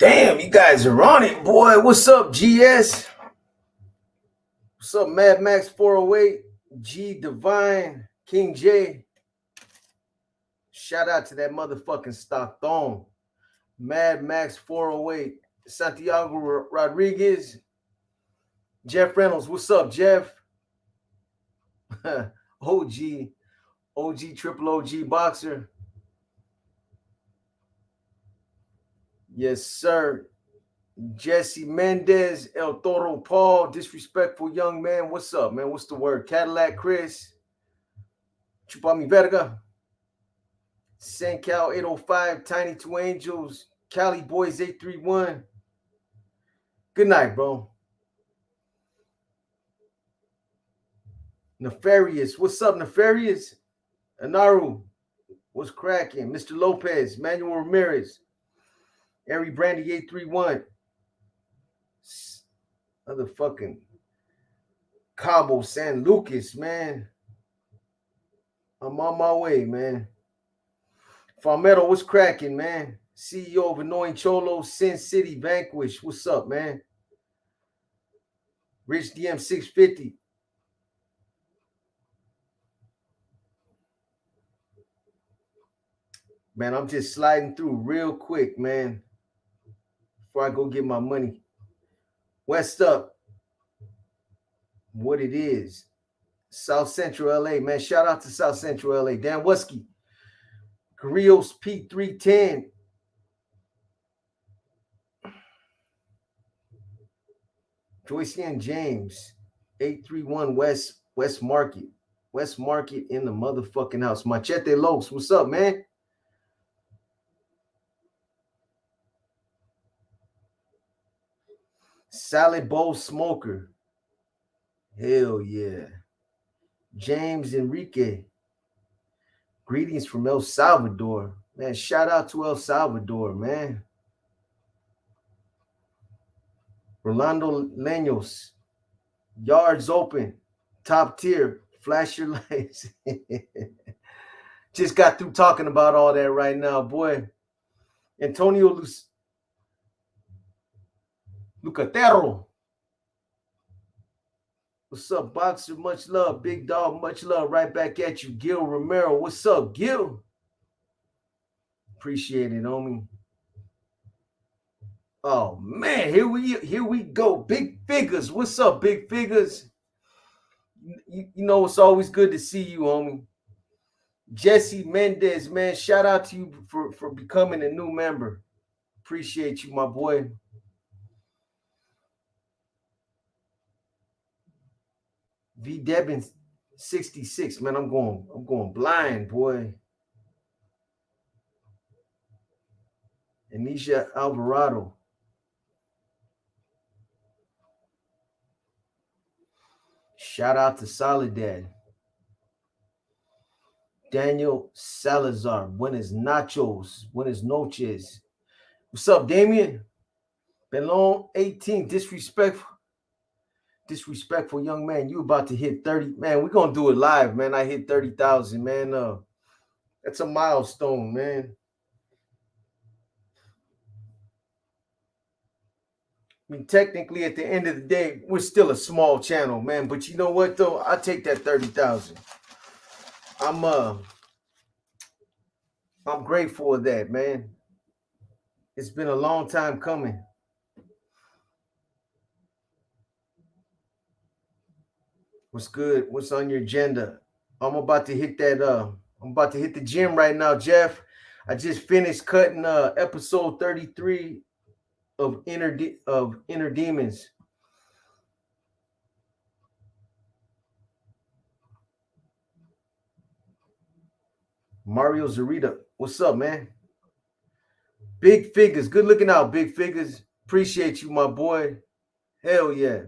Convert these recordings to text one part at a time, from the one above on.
Damn, you guys are on it, boy. What's up, GS? What's up, Mad Max 408, G Divine, King J? Shout out to that motherfucking Stockton. Mad Max 408, Santiago Rodriguez, Jeff Reynolds. What's up, Jeff? OG, triple OG boxer. Yes, sir. Jesse Mendez, El Toro Paul, disrespectful young man. What's up, man? What's the word? Cadillac Chris, Chupa mi verga. San Cal 805, Tiny Two Angels, Cali Boys 831. Good night, bro. Nefarious, what's up, Nefarious? Anaru, what's cracking? Mr. Lopez, Manuel Ramirez, Ari Brandy 831. Motherfucking Cabo San Lucas, man. I'm on my way, man. Farmetto, what's cracking, man? CEO of Annoying Cholo, Sin City Vanquish. What's up, man? Rich DM 650. Man, I'm just sliding through real quick, man, before I go get my money. West up. What it is. South Central LA, man. Shout out to South Central LA. Dan Wusky. Carrillo's P310. Joyce James. 831 West Market. West Market in the motherfucking house. Machete Los. What's up, man? Salad Bowl Smoker. Hell yeah. James Enrique. Greetings from El Salvador. Man, shout out to El Salvador, man. Rolando Leños. Yards open. Top tier. Flash your lights. Just got through talking about all that right now, boy. Antonio Lucatero. What's up, boxer? Much love. Big dog, much love. Right back at you. Gil Romero. What's up, Gil? Appreciate it, homie. Oh, man. Here we go. Big Figures. What's up, Big Figures? You know, it's always good to see you, homie. Jesse Mendez, man. Shout out to you for becoming a new member. Appreciate you, my boy. V Devin 66, man. I'm going blind, boy. Anisha Alvarado. Shout out to Soledad. Daniel Salazar. Buenas nachos. Buenas noches. What's up, Damien? Belong 18. Disrespectful young man. You about to hit 30. Man, we're going to do it live, man. I hit 30,000, man. That's a milestone, man. I mean, technically, at the end of the day, we're still a small channel, man. But you know what, though? I'll take that 30,000. I'm grateful for that, man. It's been a long time coming. What's good? What's on your agenda? I'm about to hit that. I'm about to hit the gym right now, Jeff. I just finished cutting episode 33 of Inner Demons. Mario Zarita, what's up, man? Big Figures, good looking out, Big Figures. Appreciate you, my boy. Hell yeah.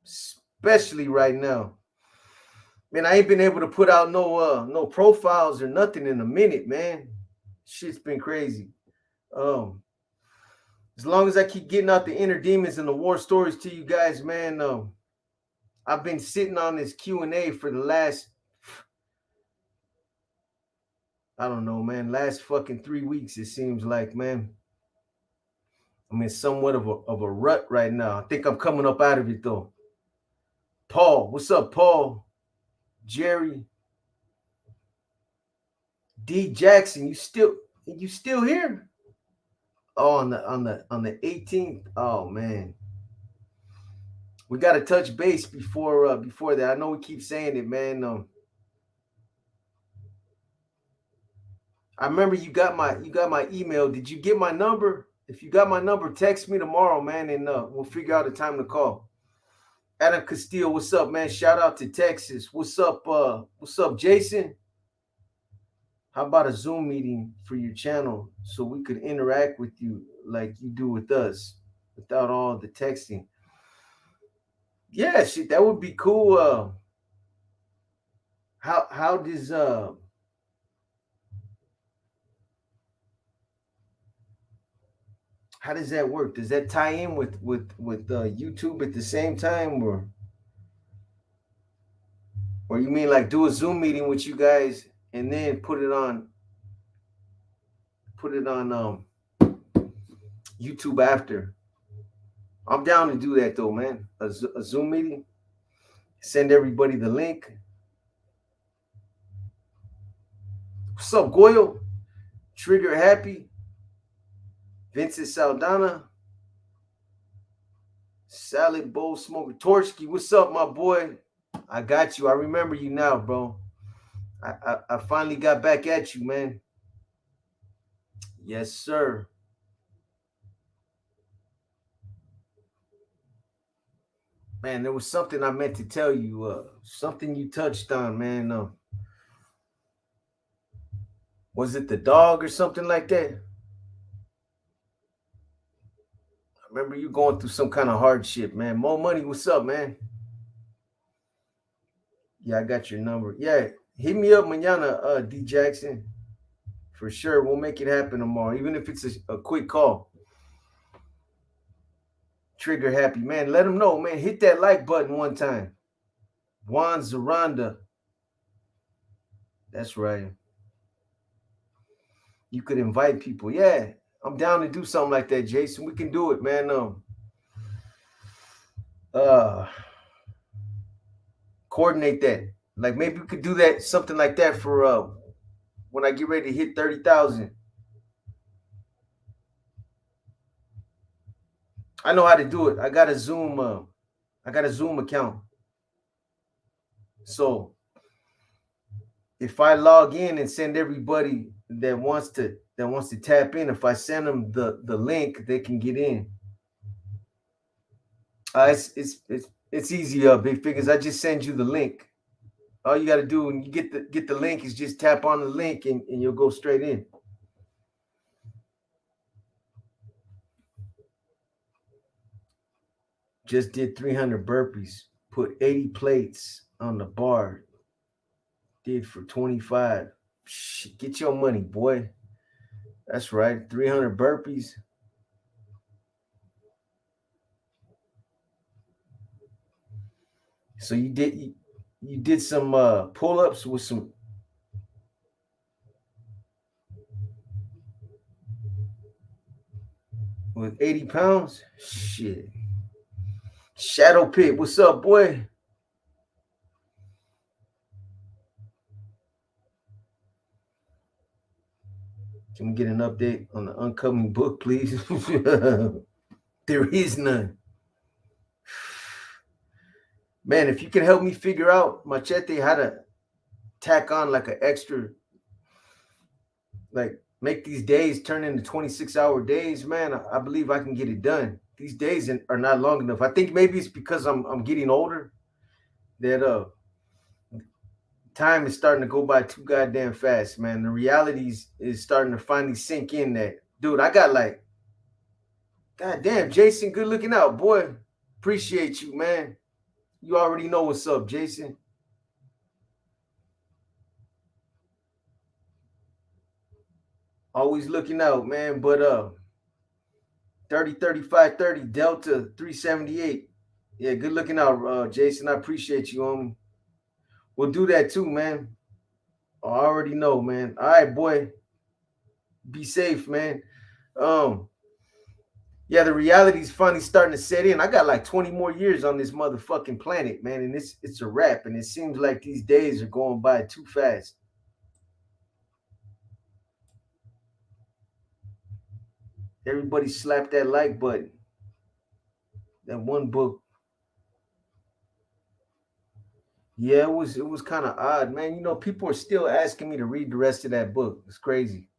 Especially right now. Man, I ain't been able to put out no profiles or nothing in a minute, man. Shit's been crazy. As long as I keep getting out the Inner Demons and the war stories to you guys, man, I've been sitting on this Q&A for the last, I don't know, man, last fucking 3 weeks, it seems like, man. I'm in somewhat of a rut right now. I think I'm coming up out of it though. Paul, what's up, Paul? Jerry, D Jackson, you still here? Oh, on the 18th. Oh man, we got to touch base before that. I know we keep saying it, man. I remember you got my email. Did you get my number? If you got my number, text me tomorrow, man, and we'll figure out a time to call. Adam Castillo, what's up, man? Shout out to Texas. What's up, Jason? How about a Zoom meeting for your channel so we could interact with you like you do with us without all the texting? Yeah, shit, that would be cool. How does how does that work? Does that tie in with YouTube at the same time, or you mean like do a Zoom meeting with you guys and then put it on YouTube after? I'm down to do that though, man. A Zoom meeting. Send everybody the link. What's up, Goyle? Trigger Happy. Vincent Saldana. Salad Bowl Smoker. Torchky, what's up, my boy? I got you. I remember you now, bro. I finally got back at you, man. Yes, sir. Man, there was something I meant to tell you. Something you touched on, man. Was it the dog or something like that? I remember you going through some kind of hardship, man. Mo Money, what's up, man? Yeah, I got your number. Yeah, hit me up, mañana, D Jackson. For sure, we'll make it happen tomorrow, even if it's a quick call. Trigger Happy, man. Let them know, man. Hit that like button one time. Juan Zaranda. That's right. You could invite people. Yeah, I'm down to do something like that, Jason. We can do it, man. Coordinate that. Like maybe we could do that, something like that for when I get ready to hit 30,000. I know how to do it. I got a Zoom account. So if I log in and send everybody that wants to tap in, if I send them the link, they can get in. It's easy, big figures. I just send you the link. All you got to do when you get the link is just tap on the link and you'll go straight in. Just did 300 burpees. Put 80 plates on the bar. Did for 25. Shit, get your money, boy. That's right. 300 burpees. So you did some pull-ups with 80 pounds. Shit. Shadow Pit, what's up, boy? Can we get an update on the upcoming book, please? There is none. Man, if you can help me figure out, Machete, how to tack on like an extra, like make these days turn into 26-hour days, man, I believe I can get it done. These days are not long enough. I think maybe it's because I'm getting older that time is starting to go by too goddamn fast, man. The reality is starting to finally sink in that, dude, I got like, goddamn, Jason, good looking out, boy. Appreciate you, man. You already know what's up, Jason. Always looking out, man. But 30, 35, 30, Delta 378. Yeah, good looking out, Jason. I appreciate you. We'll do that too, man. I already know, man. All right, boy. Be safe, man. Yeah, the reality's finally starting to set in. I got like 20 more years on this motherfucking planet, man, and it's a wrap. And it seems like these days are going by too fast. Everybody slap that like button. That one book. Yeah, it was kind of odd, man. You know, people are still asking me to read the rest of that book. It's crazy.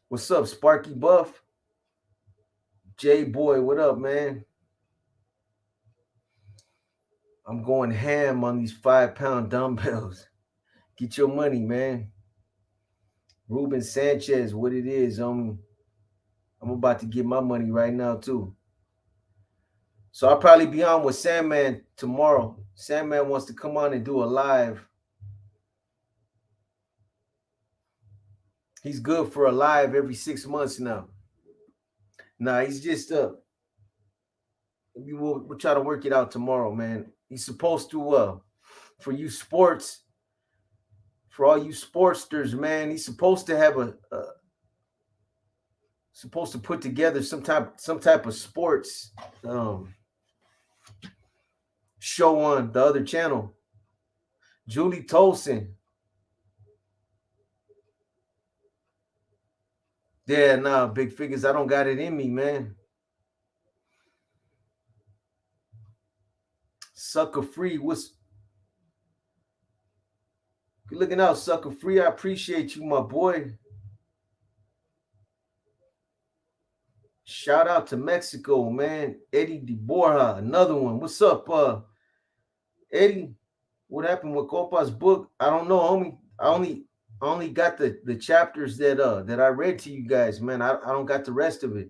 What's up, Sparky Buff? J Boy, what up, man? I'm going ham on these 5 pound dumbbells. Get your money, man. Ruben Sanchez, what it is. I'm about to get my money right now too. So I'll probably be on with Sandman tomorrow. Sandman wants to come on and do a live. He's good for a live every 6 months now. Nah, he's just we'll try to work it out tomorrow, man. He's supposed to for you sports, for all you sportsters, man, he's supposed to have supposed to put together some type of sports show on the other channel. Julie Tolson. Yeah, nah, big figures. I don't got it in me, man. Sucker Free. What's good looking out, Sucker Free? I appreciate you, my boy. Shout out to Mexico, man. Eddie De Borja, another one. What's up, Eddie? What happened with Copa's book? I don't know, homie. I only got the chapters that I read to you guys, man. I don't got the rest of it.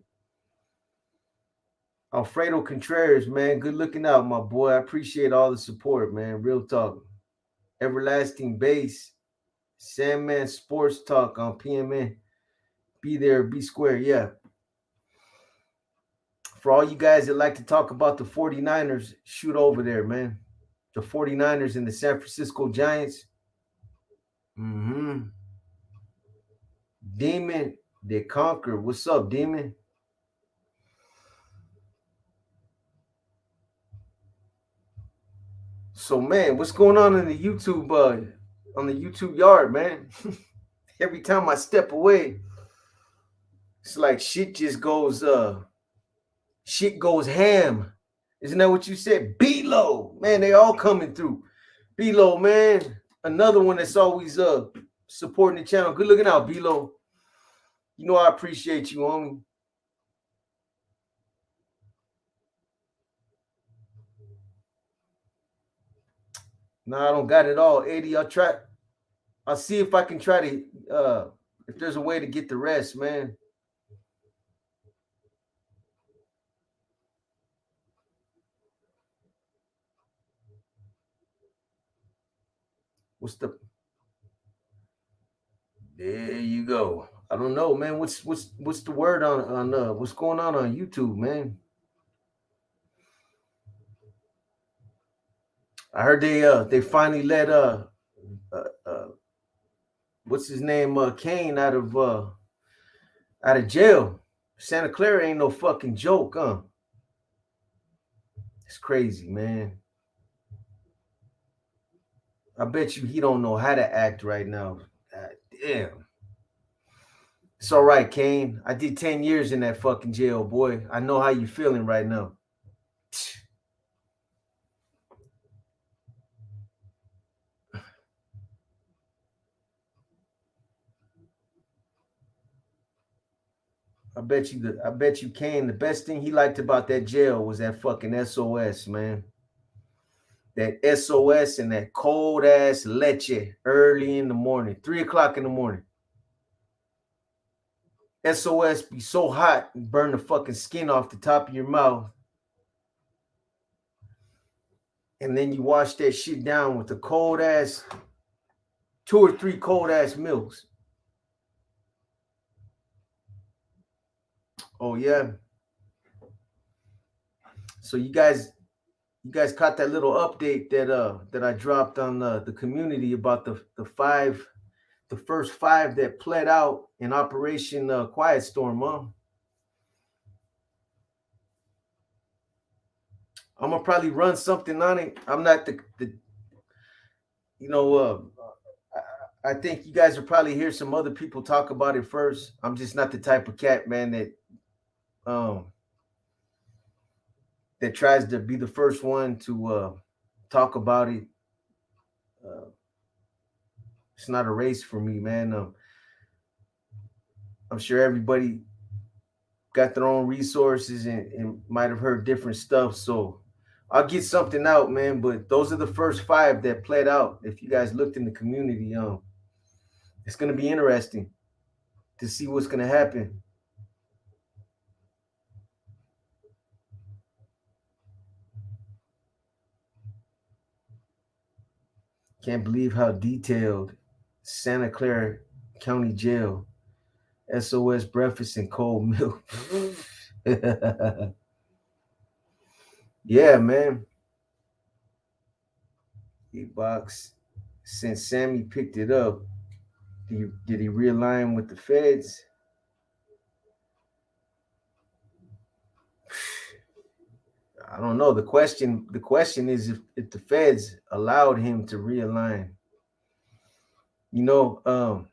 Alfredo Contreras, man. Good looking out, my boy. I appreciate all the support, man. Real talk. Everlasting Base. Sandman Sports Talk on PMN. Be there, be square. Yeah. For all you guys that like to talk about the 49ers, shoot over there, man. The 49ers and the San Francisco Giants. Mm-hmm. Demon, they conquer. What's up, Demon? So, man, what's going on in the YouTube, on the YouTube yard, man? Every time I step away, it's like shit goes ham. Isn't that what you said? B-Lo, man, they all coming through. B-Lo, man, another one that's always supporting the channel. Good looking out, B-Lo. You know I appreciate you, homie. No, I don't got it all, 80. I'll see if I can try to if there's a way to get the rest, man. What's the There you go. I don't know, man. What's the word on what's going on YouTube, man? I heard they finally let uh, uh what's his name Kane out of jail. Santa Clara ain't no fucking joke, huh? It's crazy, man. I bet you he don't know how to act right now. God damn. It's all right, Kane. I did 10 years in that fucking jail, boy. I know how you feeling right now. I bet you Kane. The best thing he liked about that jail was that fucking SOS, man. That SOS and that cold ass leche early in the morning, 3 o'clock in the morning. SOS be so hot and burn the fucking skin off the top of your mouth. And then you wash that shit down with the cold ass, 2 or 3 cold ass milks. Oh yeah. So you guys caught that little update that I dropped on the community about the the first 5 that pled out in Operation Quiet Storm, huh? I'm gonna probably run something on it. I'm not the you know, I think you guys will probably hear some other people talk about it first. I'm just not the type of cat, man, um that tries to be the first one to talk about it. Uh, it's not a race for me, man. I'm sure everybody got their own resources and might have heard different stuff. So I'll get something out, man. But those are the first 5 that played out. If you guys looked in the community, it's gonna be interesting to see what's gonna happen. Can't believe how detailed Santa Clara County Jail, SOS breakfast and cold milk. Yeah, man. E-Box, since Sammy picked it up, did he realign with the feds? I don't know. The question is if the feds allowed him to realign. You know,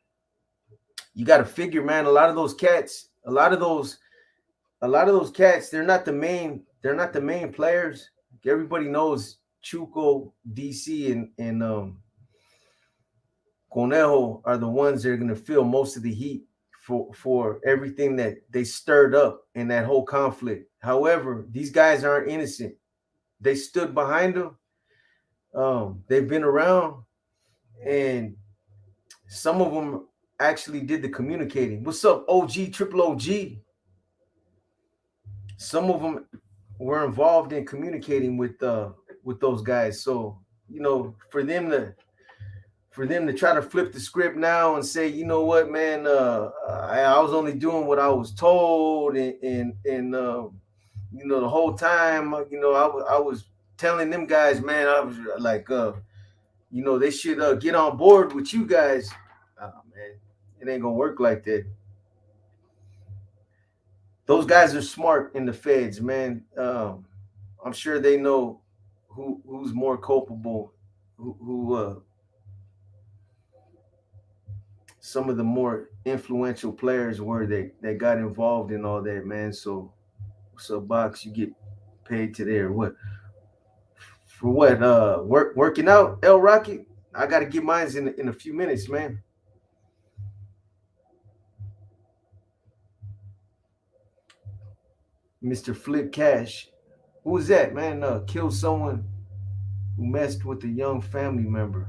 you got to figure, man. A lot of those cats, a lot of those cats, they're not the main players. Everybody knows Chuco, DC, and Conejo are the ones that are going to feel most of the heat for everything that they stirred up in that whole conflict. However, these guys aren't innocent. They stood behind them. They've been around, and some of them actually did the communicating. What's up, OG, triple OG? Some of them were involved in communicating with those guys. So for them to try to flip the script now and say, you know what, man, I was only doing what I was told, and the whole time, I was telling them guys, man, I was like, they should get on board with you guys. Oh, man, it ain't gonna work like that. Those guys are smart in the feds, man. I'm sure they know who's more culpable, who some of the more influential players were that got involved in all that, man. So, Box, you get paid today or what? For what? Working out, El Rocket. I got to get mine in a few minutes, man. Mr. Flip Cash. Who was that, man? Killed someone who messed with a young family member.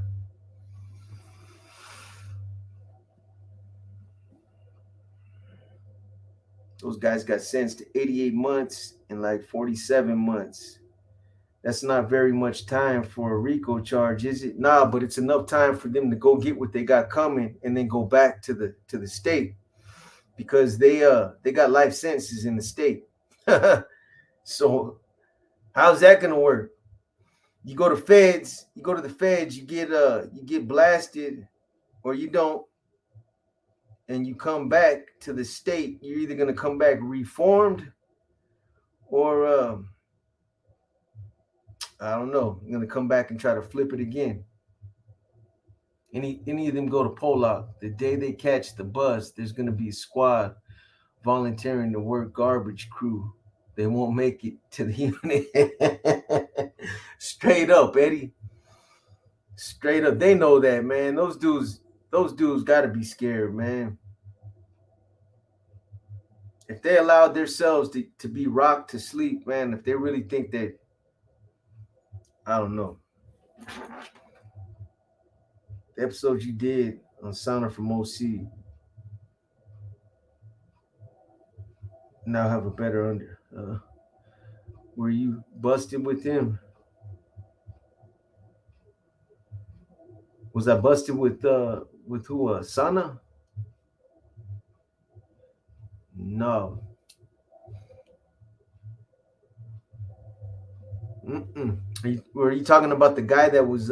Those guys got sentenced to 88 months and like 47 months. That's not very much time for a RICO charge, is it? Nah, but it's enough time for them to go get what they got coming and then go back to the state because they got life sentences in the state. So how's that gonna work? You go to the feds, you get blasted, or you don't, and you come back to the state. You're either gonna come back reformed, or I don't know. You're gonna come back and try to flip it again. Any of them go to Pollock. The day they catch the bus, there's gonna be a squad volunteering to work garbage crew. They won't make it to the unit. Straight up, Eddie. Straight up. They know that, man. Those dudes gotta be scared, man. If they allowed themselves to be rocked to sleep, man, if they really think that, I don't know. The episode you did on Sauna from OC now have a better under. Were you busted with him? Was I busted with who? Sana? No. Mm-mm. Were you talking about the guy that was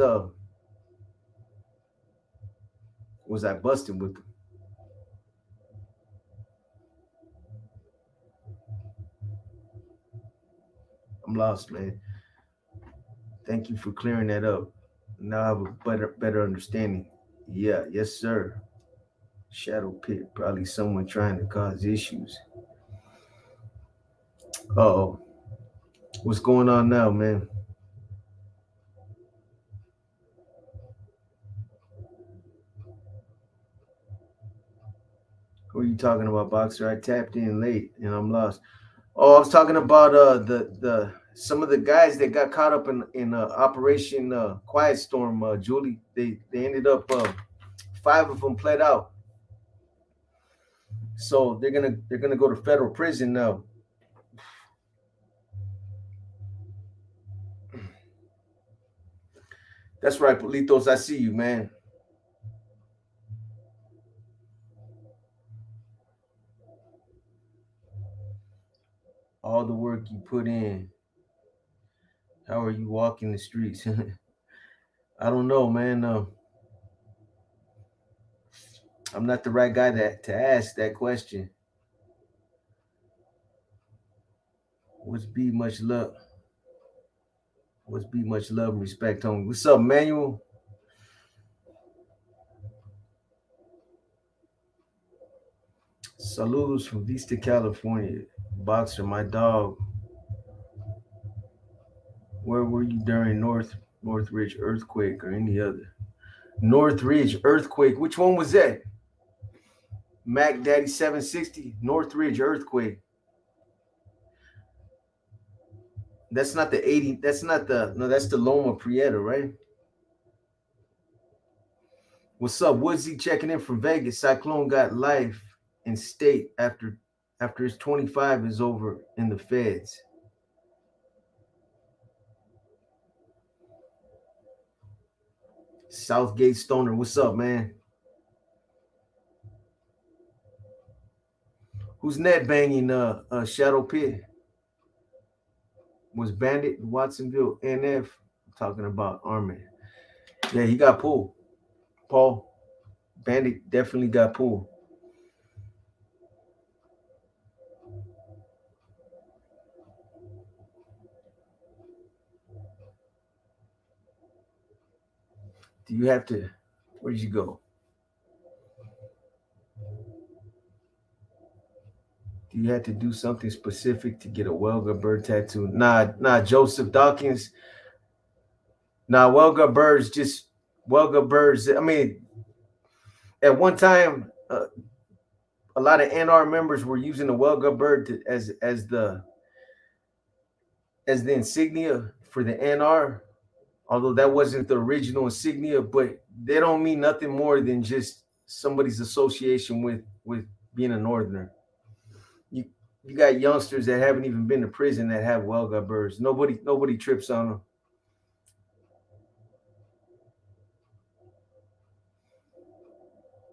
was I busting with them? I'm lost, man. Thank you for clearing that up. Now I have a better understanding. Yeah, yes, sir. Shadow pit, probably someone trying to cause issues. Uh-oh. What's going on now, man? Who are you talking about, Boxer? I tapped in late and I'm lost. Oh, I was talking about the some of the guys that got caught up in Operation Quiet Storm, Julie. They ended up 5 of them pled out. So they're gonna go to federal prison now. That's right, Politos. I see you, man. All the work you put in. How are you walking the streets? I don't know, man. I'm not the right guy to ask that question. What's be much love? What's be much love and respect, homie? What's up, Manuel? Saludos from Vista, California. Boxer, my dog. Where were you during Northridge earthquake or any other? Northridge earthquake. Which one was that? Mac Daddy 760 Northridge earthquake. That's not the 80. That's not the no. That's the Loma Prieta, right? What's up, Woodsy? Checking in from Vegas. Cyclone got life in state after his 25 is over in the feds. Southgate Stoner, what's up, man? Who's net banging Shadow Pit? Was Bandit Watsonville NF talking about Armin? Yeah, he got pulled. Paul Bandit definitely got pulled. Do you have to? Where did you go? Do you have to do something specific to get a Welga bird tattoo? Nah, Joseph Dawkins. Nah, Welga birds. I mean, at one time, a lot of NR members were using the Welga bird as the insignia for the NR, although that wasn't the original insignia, but they don't mean nothing more than just somebody's association with being a northerner. You got youngsters that haven't even been to prison that have Welga birds. Nobody trips on them.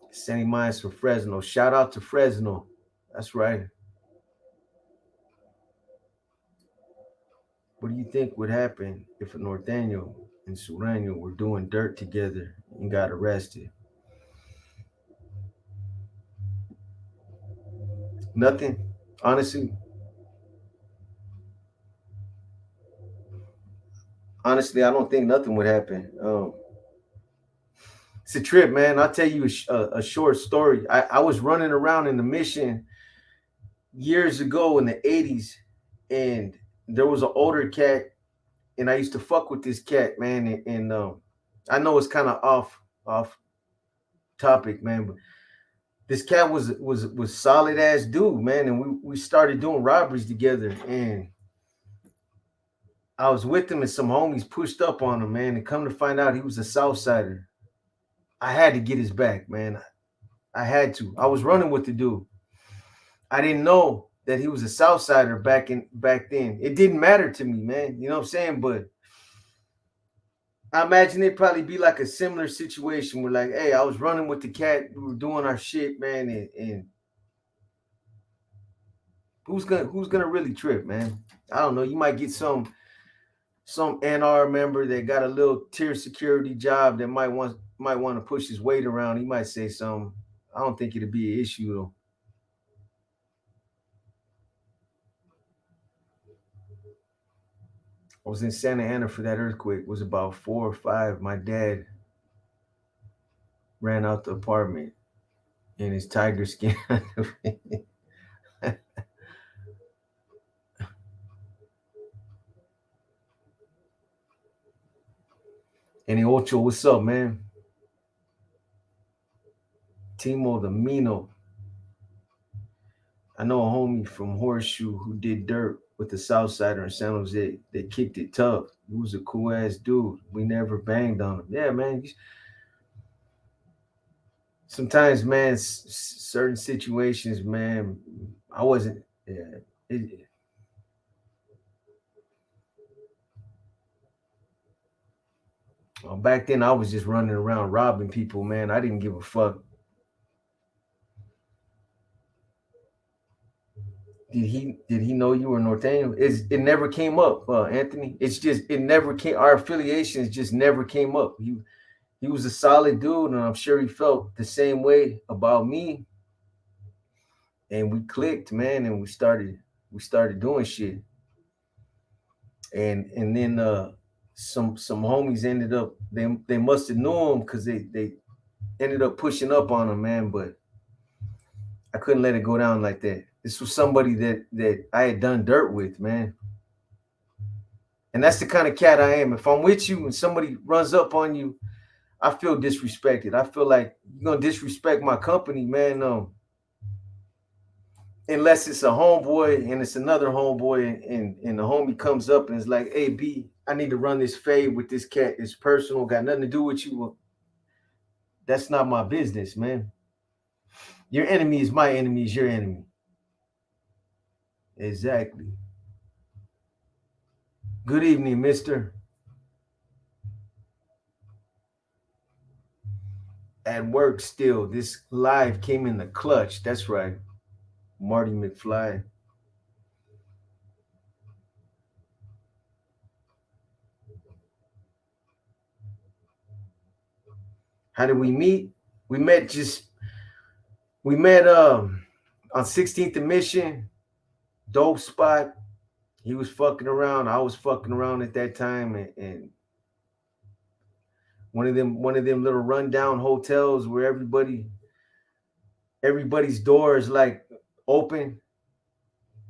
Sending mines for Fresno. Shout out to Fresno. That's right. What do you think would happen if a Norteño and Sureño were doing dirt together and got arrested? Nothing. Honestly, I don't think nothing would happen. It's a trip, man. I'll tell you a short story. I was running around in the mission years ago in the 80s, and there was an older cat, and I used to fuck with this cat, man. And I know it's kind of off topic, man, but this cat was solid ass dude, man, and we started doing robberies together, and I was with him, and some homies pushed up on him, man, and come to find out he was a Southsider. I had to get his back, man. I had to. I was running with the dude. I didn't know that he was a Southsider back then. It didn't matter to me, man. You know what I'm saying? But I imagine it'd probably be like a similar situation where, like, hey, I was running with the cat, we were doing our shit, man, and who's gonna really trip, man? I don't know. You might get some some NR member that got a little tier security job that might want to push his weight around, he might say something. I don't think it'd be an issue though. I was in Santa Ana for that earthquake. It was about 4 or 5. My dad ran out the apartment in his tiger skin. And Ocho, what's up, man? Timo the Mino. I know a homie from Horseshoe who did dirt with the Southsider in San Jose. They kicked it tough. He was a cool ass dude. We never banged on him. Yeah, man. Sometimes, man, certain situations, man, I wasn't. Yeah, back then, I was just running around robbing people, man. I didn't give a fuck. Did he know you were Norteño? It never came up, Anthony. It's just it never came. Our affiliations just never came up. He was a solid dude, and I'm sure he felt the same way about me. And we clicked, man, and we started doing shit. And then some homies ended up they must have known him because they ended up pushing up on him, man. But I couldn't let it go down like that. This was somebody that I had done dirt with, man. And that's the kind of cat I am. If I'm with you and somebody runs up on you, I feel disrespected. I feel like you're gonna disrespect my company, man. Unless it's a homeboy and it's another homeboy and the homie comes up and is like, hey B, I need to run this fade with this cat. It's personal, got nothing to do with you. That's not my business, man. Your enemy is my enemy, is your enemy. Exactly. Good evening, mister. At work still. This live came in the clutch. That's right. Marty McFly. How did we meet? We met on 16th and Mission, dope spot. He was fucking around. I was fucking around at that time, and one of them little rundown hotels where everybody's door is like open.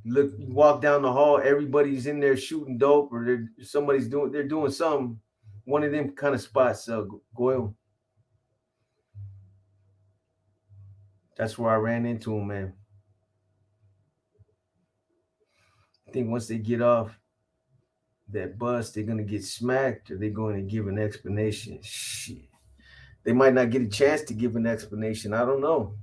You walk down the hall, everybody's in there shooting dope, or they're doing something. One of them kind of spots, Goyle. That's where I ran into him, man. I think once they get off that bus, they're gonna get smacked, or they're going to give an explanation. Shit, they might not get a chance to give an explanation. I don't know.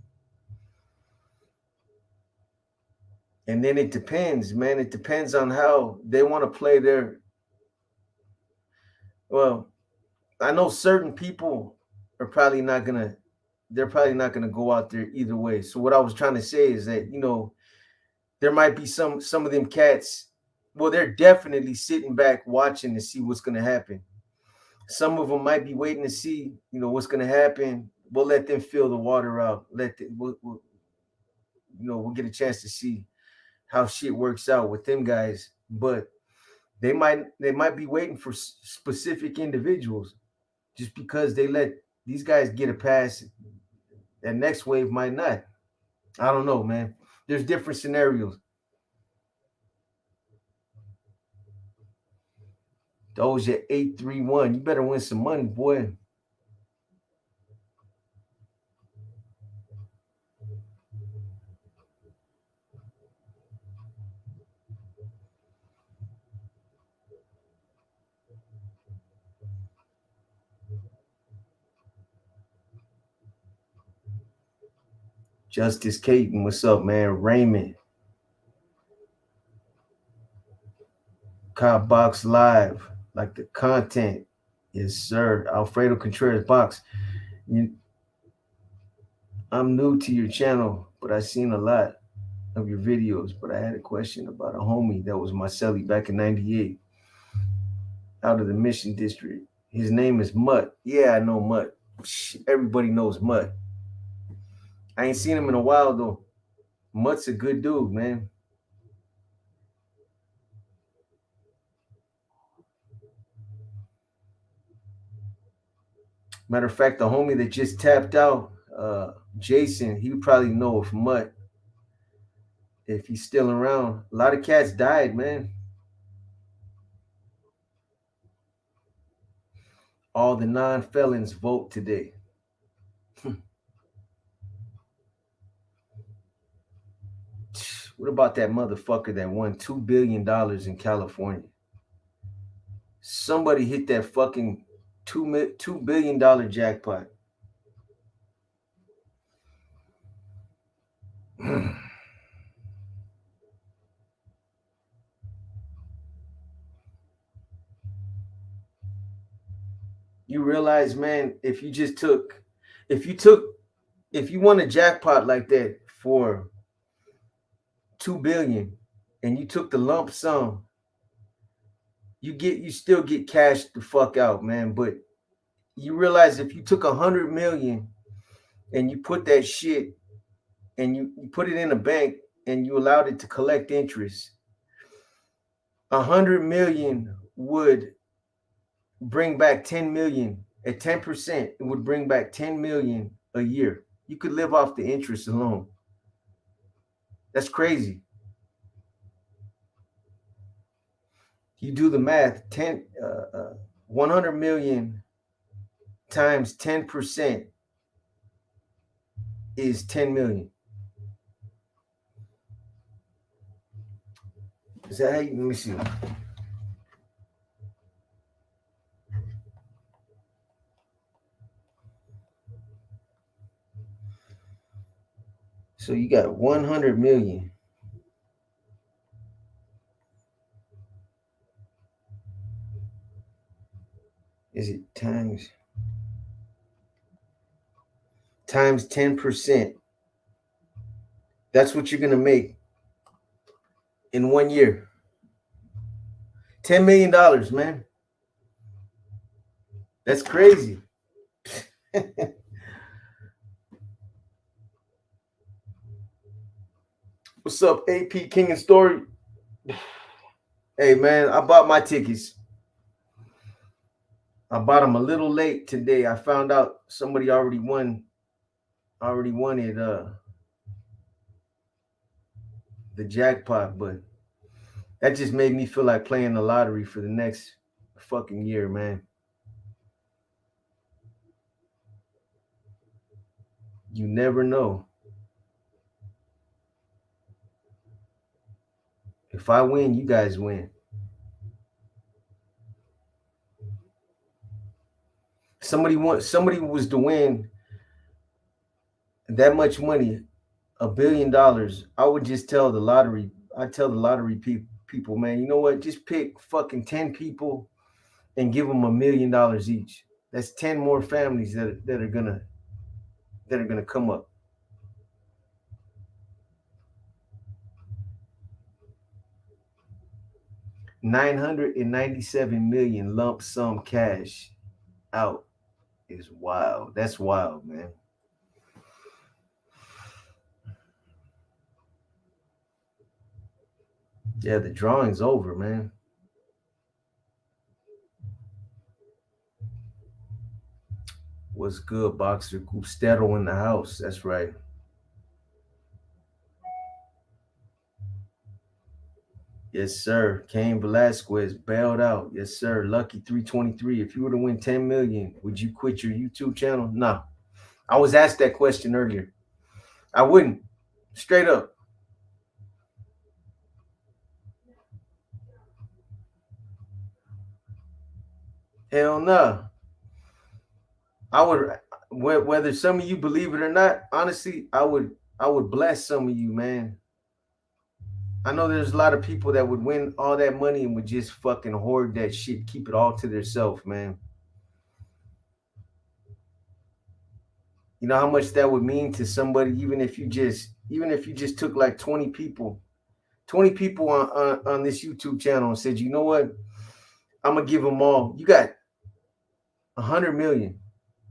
And then it depends, man. It depends on how they want to play their. Well, I know certain people are probably not gonna. They're probably not gonna go out there either way. So what I was trying to say is that there might be some of them cats. Well, they're definitely sitting back watching to see what's gonna happen. Some of them might be waiting to see, what's gonna happen. We'll let them feel the water out. We'll get a chance to see how shit works out with them guys. But they might be waiting for specific individuals. Just because they let these guys get a pass, that next wave might not. I don't know, man. There's different scenarios. Those at 831. You better win some money, boy. Justice Caton, what's up, man? Raymond. Cop Box Live. Like the content. Yes, sir. Alfredo Contreras Box. I'm new to your channel, but I've seen a lot of your videos. But I had a question about a homie that was my celly back in '98. out of the Mission District. His name is Mutt. Yeah, I know Mutt. Everybody knows Mutt. I ain't seen him in a while though. Mutt's a good dude, man. Matter of fact, the homie that just tapped out, Jason, he would probably know if Mutt, if he's still around. A lot of cats died, man. All the non-felons vote today. What about that motherfucker that won $2 billion in California? Somebody hit that fucking $2 billion jackpot. You realize, man, if you won a jackpot like that for 2 billion and you took the lump sum, you still get cashed the fuck out, man. But you realize if you took 100 million and you put that shit and you put it in a bank and you allowed it to collect interest, 100 million would bring back 10 million. At 10%, it would bring back 10 million a year. You could live off the interest alone. That's crazy. You do the math, 100 million times 10% is 10 million. Is that how you, let me see. So you got 100 million. Is it times 10%? That's what you're gonna make in 1 year. $10 million, man. That's crazy. What's up, AP King and Story? Hey, man, I bought my tickets. I bought them a little late today. I found out somebody already won it, the jackpot, but that just made me feel like playing the lottery for the next fucking year, man. You never know. If I win, you guys win. Somebody was to win that much money, $1 billion. I would just tell the lottery. I tell the lottery people, man, you know what? Just pick fucking 10 people and give them $1 million each. That's 10 more families that are gonna come up. $997 million lump sum cash out is wild. That's wild, man. Yeah, the drawing's over, man. What's good, Boxer? Gustero in the house. That's right. Yes, sir. Cain Velasquez bailed out. Yes, sir. Lucky 323. If you were to win 10 million, would you quit your YouTube channel? No. I was asked that question earlier. I wouldn't. Straight up. Hell no. I would, whether some of you believe it or not, honestly, I would bless some of you, man. I know there's a lot of people that would win all that money and would just fucking hoard that shit, keep it all to themselves, man. You know how much that would mean to somebody, even if you just took like 20 people on this YouTube channel and said, you know what? I'm gonna give them all. You got 100 million.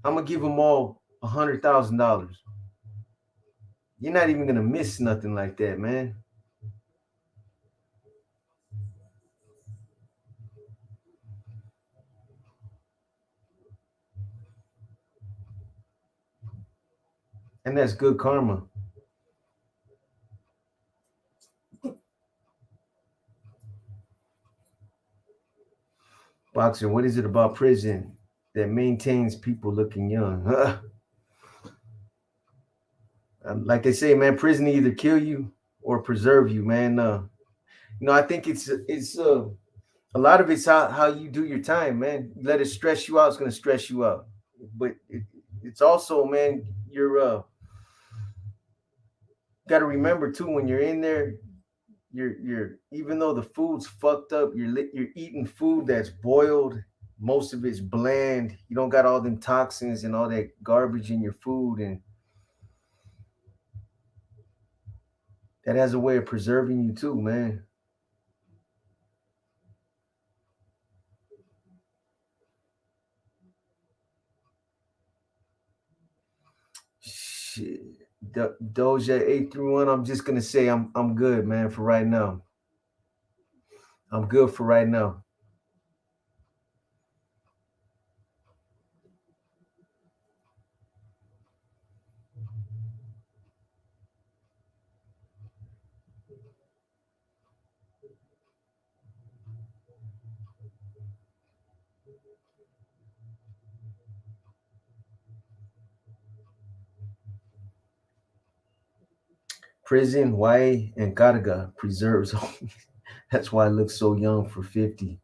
I'm gonna give them all $100,000. You're not even gonna miss nothing like that, man. And that's good karma. Boxer, what is it about prison that maintains people looking young? Like they say, man, prison either kill you or preserve you, man. I think it's a lot of it's how you do your time, man. You let it stress you out, it's gonna stress you out. But it's also, man, you're got to remember too when you're in there, you're even though the food's fucked up, you're eating food that's boiled. Most of it's bland. You don't got all them toxins and all that garbage in your food, and that has a way of preserving you too, man. Shit. Doja 831. I'm just gonna say I'm good, man, for right now. I'm good for right now. Prison, Hawaii, and Garaga preserves. That's why I look so young for 50.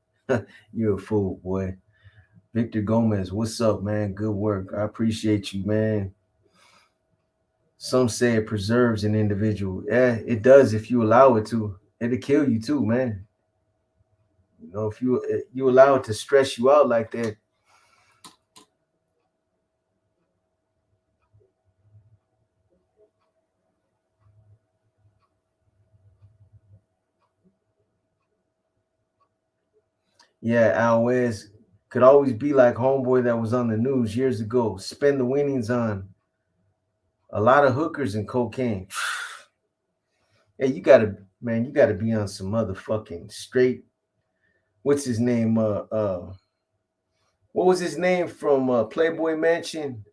You're a fool, boy. Victor Gomez, what's up, man? Good work. I appreciate you, man. Some say it preserves an individual. Yeah, it does if you allow it to. It'll kill you too, man. If you allow it to stress you out like that. Yeah, Al Wes could always be like homeboy that was on the news years ago. Spend the winnings on a lot of hookers and cocaine. Hey, you gotta be on some motherfucking straight. What's his name? What was his name from Playboy Mansion?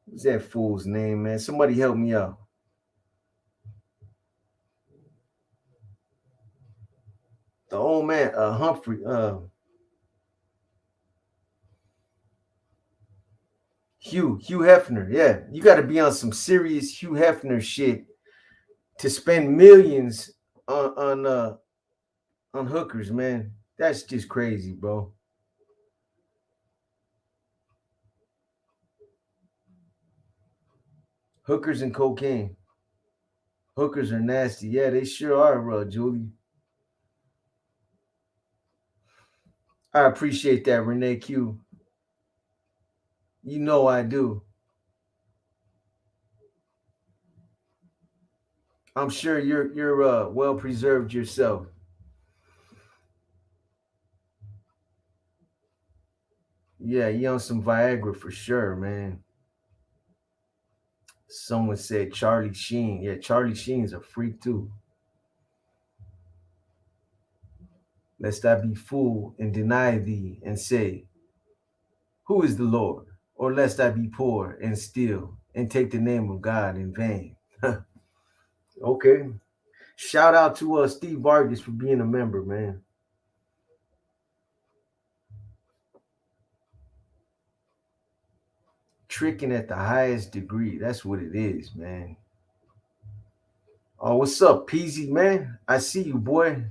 What's that fool's name, man? Somebody help me out. The old man, Humphrey, Hugh Hefner. Yeah, you got to be on some serious Hugh Hefner shit to spend millions on hookers, man. That's just crazy, bro. Hookers and cocaine. Hookers are nasty. Yeah, they sure are, Julie. I appreciate that, Renee Q. You know I do. I'm sure you're well preserved yourself. Yeah, you on some Viagra for sure, man. Someone said Charlie Sheen. Yeah, Charlie Sheen's a freak too. Lest I be fool and deny thee and say, who is the Lord? Or lest I be poor and steal and take the name of God in vain. Okay. Shout out to Steve Vargas for being a member, man. Tricking at the highest degree. That's what it is, man. Oh, what's up, Peasy, man? I see you, boy.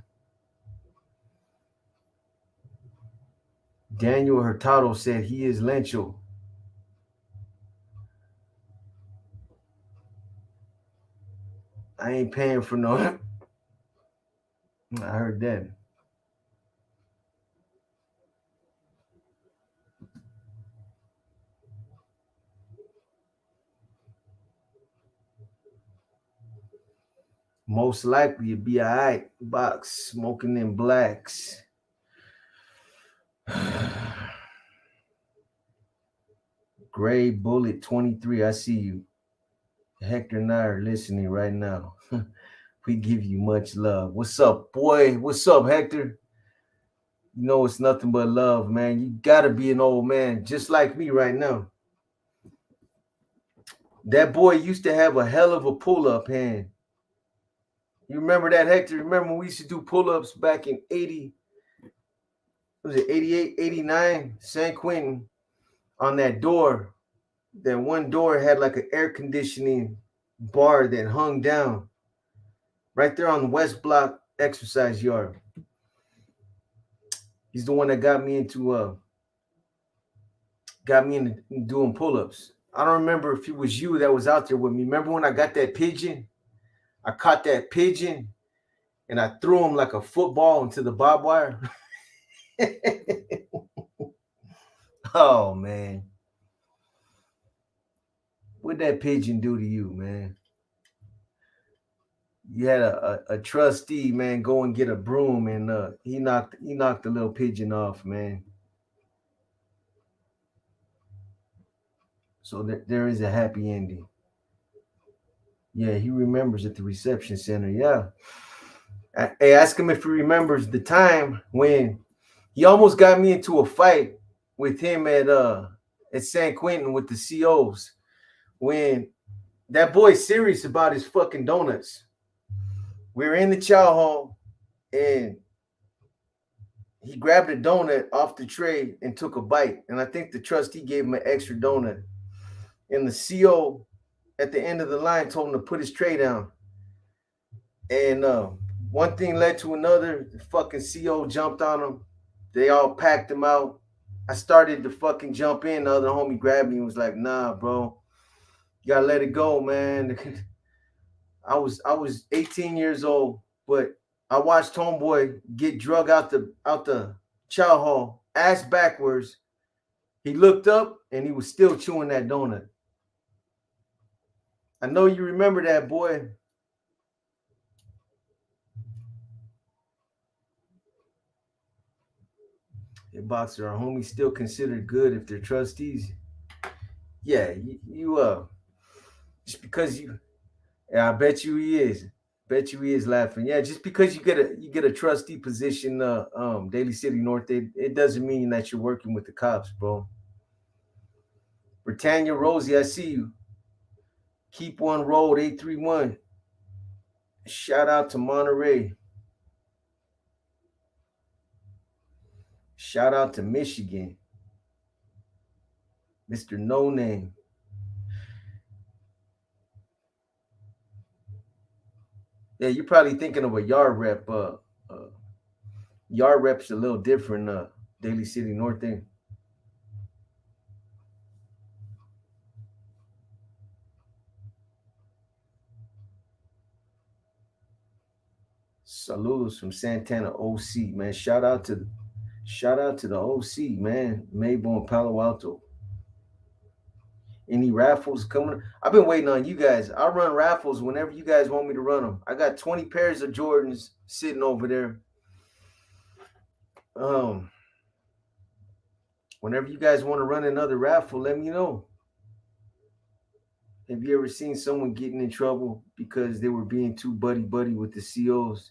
Daniel Hurtado said he is Lencho. I ain't paying for no. I heard that. Most likely you'd be all right. Box smoking in blacks. Gray Bullet 23. I see you. Hector and I are listening right now. We give you much love. What's up, boy? What's up, Hector? You know it's nothing but love, man. You gotta be an old man, just like me right now. That boy used to have a hell of a pull-up hand. You remember that, Hector? Remember when we used to do pull-ups back in 80, was it 88, 89? San Quentin, on that door. That one door had like an air conditioning bar that hung down right there on the West Block exercise yard. He's the one that got me into doing pull-ups. I don't remember if it was you that was out there with me. Remember when I got that pigeon? I caught that pigeon and I threw him like a football into the barbed wire. Oh man. What'd that pigeon do to you, man? You had a trustee, man, go and get a broom, and he knocked the little pigeon off, man. So there is a happy ending. Yeah, he remembers at the reception center. Yeah. Hey, ask him if he remembers the time when he almost got me into a fight with him at San Quentin with the COs. When that boy's serious about his fucking donuts. We were in the chow hall and he grabbed a donut off the tray and took a bite. And I think the trustee gave him an extra donut. And the CO at the end of the line told him to put his tray down. And one thing led to another. The fucking CO jumped on him. They all packed him out. I started to fucking jump in. The other homie grabbed me and was like, "Nah, bro, you gotta let it go, man." I was 18 years old, but I watched homeboy get drug out the chow hall, ass backwards. He looked up and he was still chewing that donut. I know you remember that, boy. Hey, boxer, are homies still considered good if they're trustees? Yeah, you just because you, yeah, I bet you he is. Bet you he is laughing. Yeah, just because you get a trustee position, Daly City North, it doesn't mean that you're working with the cops, bro. Britannia Rosie, I see you. Keep One Road 831. Shout out to Monterey. Shout out to Michigan. Mr. No Name. Yeah, you're probably thinking of a yard rep. Yard rep's a little different. Daly City North thing. Saludos from Santana OC, man. Shout out to the OC, man. Mayborn Palo Alto. Any raffles coming? I've been waiting on you guys. I'll run raffles whenever you guys want me to run them. I got 20 pairs of Jordans sitting over there. Whenever you guys want to run another raffle, let me know. Have you ever seen someone getting in trouble because they were being too buddy with the COs?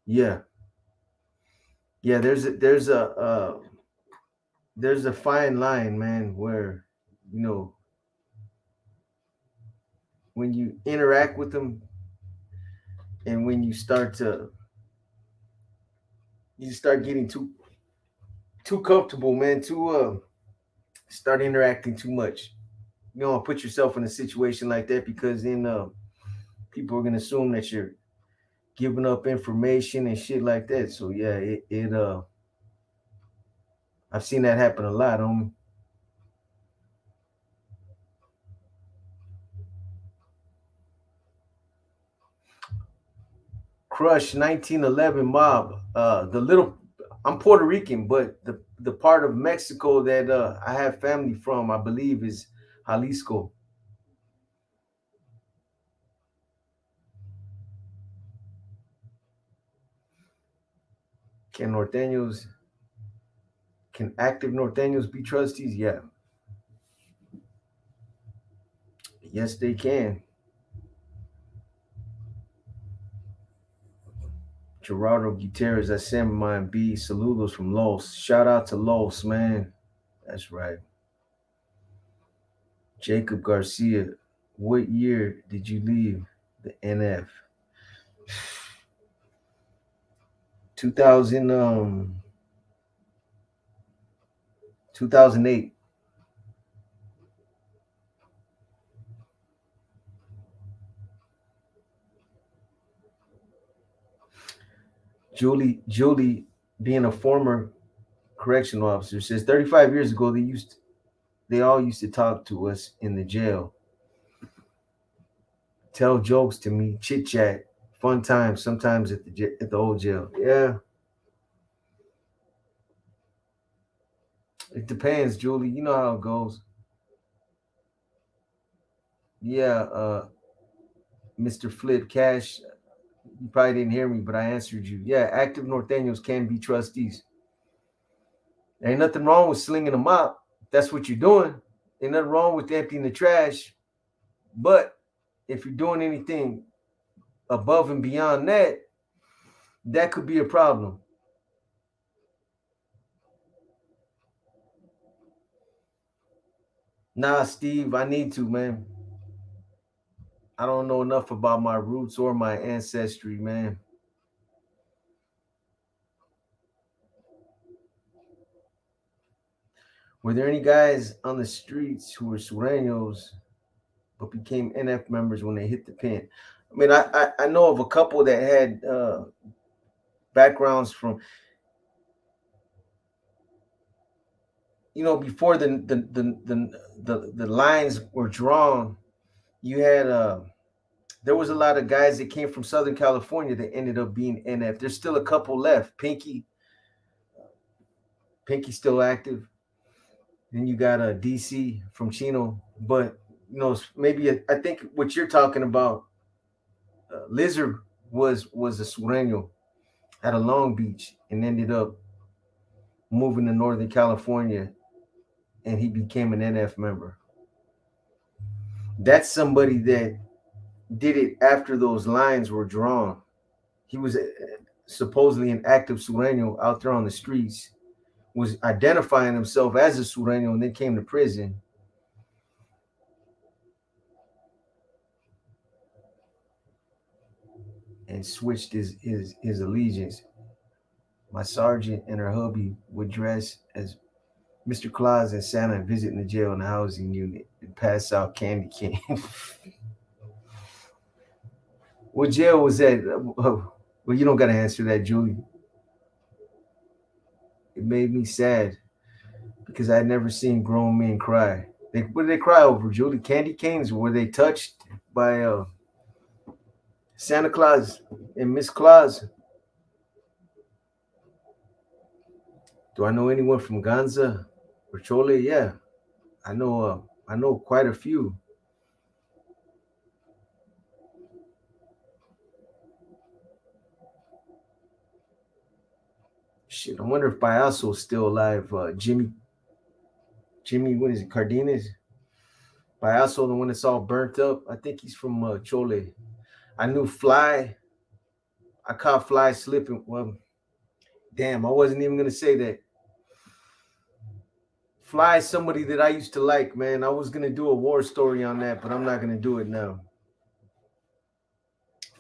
Yeah. Yeah, there's a fine line, man, where when you interact with them and when you start getting too comfortable, man, start interacting too much. You don't put yourself in a situation like that, because then people are gonna assume that you're giving up information and shit like that. So yeah, I've seen that happen a lot, homie. Crush 1911 mob. I'm Puerto Rican, but the part of Mexico that I have family from, I believe, is Jalisco. Can active norteños be trustees? Yeah. Yes, they can. Gerardo Gutierrez, I sent mine B. Saludos from Los. Shout out to Los, man. That's right. Jacob Garcia, what year did you leave the NF? 2000, 2008. Julie, being a former correctional officer, says 35 years ago they all used to talk to us in the jail, tell jokes to me, chit chat, fun times. Sometimes at the old jail. Yeah, it depends, Julie. You know how it goes. Yeah, Mr. Flip Cash. You probably didn't hear me, but I answered you. Yeah, active Norteños can be trustees. There ain't nothing wrong with slinging them out. That's what you're doing. Ain't nothing wrong with emptying the trash. But if you're doing anything above and beyond that, that could be a problem. Nah, Steve, I need to, man. I don't know enough about my roots or my ancestry, man. Were there any guys on the streets who were sureños but became NF members when they hit the pen? I mean, I know of a couple that had backgrounds from, before the lines were drawn. You had there was a lot of guys that came from Southern California that ended up being NF. There's still a couple left. Pinky still active. Then you got a DC from Chino, but maybe I think what you're talking about, Lizard was a sureño at a Long Beach and ended up moving to Northern California, and he became an NF member. That's somebody that did it after those lines were drawn. He was supposedly an active sureño out there on the streets, was identifying himself as a sureño, and then came to prison. And switched his allegiance. My sergeant and her hubby would dress as Mr. Claus and Santa and visit in the jail in the housing unit and pass out candy cane. What jail was that? Well, you don't got to answer that, Julie. It made me sad because I had never seen grown men cry. What did they cry over, Julie? Candy canes? Were they touched by Santa Claus and Miss Claus? Do I know anyone from Ganza or Chole? Yeah, I know. I know quite a few. Shit, I wonder if Biaso's still alive. Jimmy, what is it? Cardenas? Biaso, the one that's all burnt up. I think he's from Chole. I knew Fly. I caught Fly slipping. Well, damn, I wasn't even gonna say that. Fly is somebody that I used to like, man. I was gonna do a war story on that, but I'm not gonna do it now.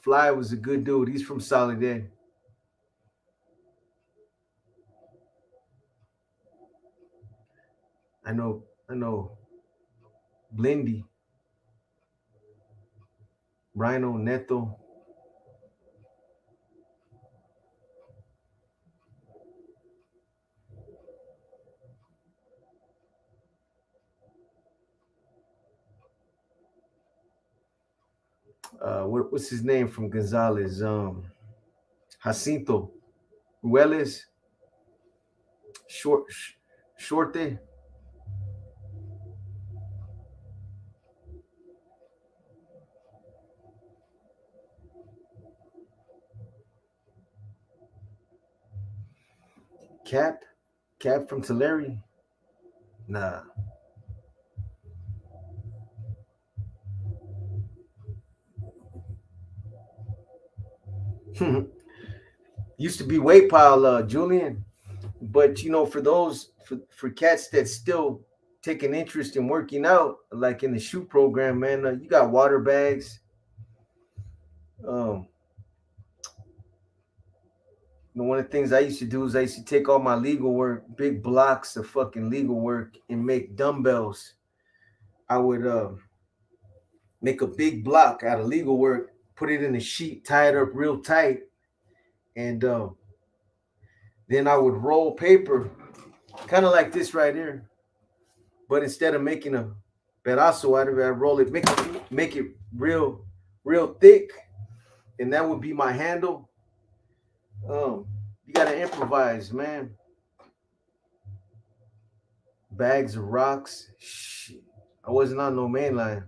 Fly was a good dude. He's from Soledad. I know Blindy, Rhino, Neto. What's his name from Gonzalez? Jacinto Ruelas, Shorte. Cap from Tulare. Nah. Used to be weight pile, Julian. But for those for cats that still take an interest in working out, like in the shoe program, man, you got water bags. Um, one of the things I used to do is I used to take all my legal work, big blocks of fucking legal work, and make dumbbells. I would make a big block out of legal work, put it in a sheet, tie it up real tight, and then I would roll paper, kind of like this right here. But instead of making a pedazo out of it, I roll it, make it real thick, and that would be my handle. You gotta improvise, man. Bags of rocks. Shit. I wasn't on no main line.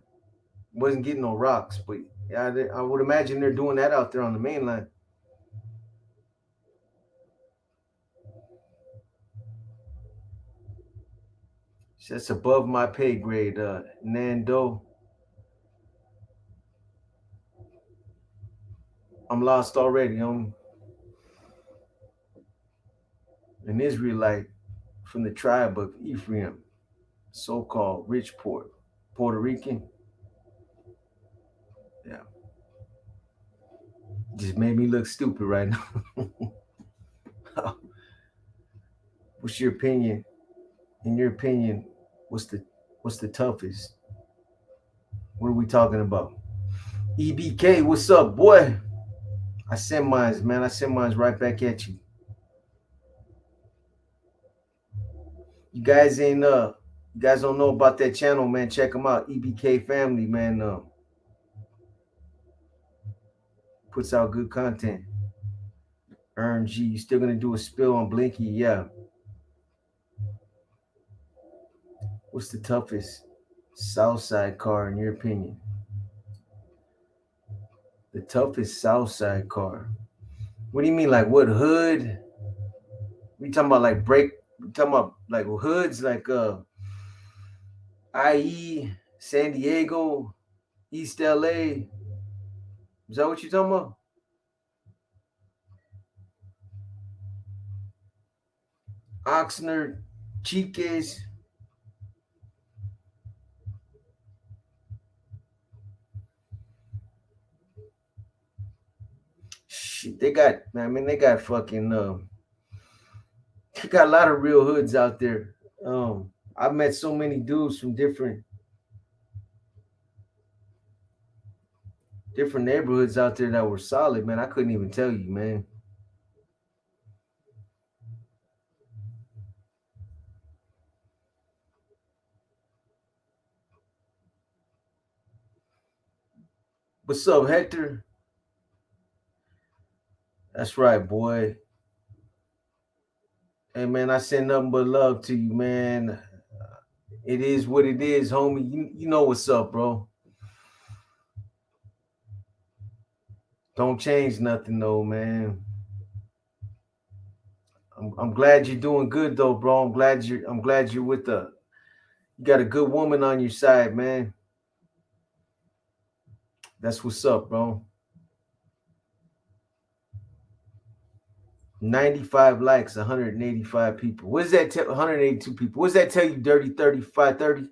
Wasn't getting no rocks, but yeah, I would imagine they're doing that out there on the main line. That's above my pay grade, Nando. I'm lost already. I'm an Israelite from the tribe of Ephraim, so-called rich port, Puerto Rican. Yeah. Just made me look stupid right now. What's your opinion? In your opinion, what's the toughest? What are we talking about? EBK, what's up, boy? I send mines, man. I send mines right back at you. You guys don't know about that channel, man. Check them out. EBK Family, man. Puts out good content. Earn G, you still gonna do a spill on Blinky? Yeah. What's the toughest Southside car in your opinion? The toughest Southside car. What do you mean? Like what hood? We talking about like we talking about like hoods like IE, San Diego, East LA. Is that what you talking about? Oxnard, Chiques. Shit, they got fucking they got a lot of real hoods out there. I've met so many dudes from different neighborhoods out there that were solid, man. I couldn't even tell you, man. What's up, Hector? That's right, boy. Hey, man, I send nothing but love to you, man. It is what it is, homie. You know what's up, bro. Don't change nothing, though, man. I'm glad you're doing good, though, bro. I'm glad you're with you got a good woman on your side, man. That's what's up, bro. 95 likes, 185 people. What does that tell? 182 people. What does that tell you, Dirty 3530?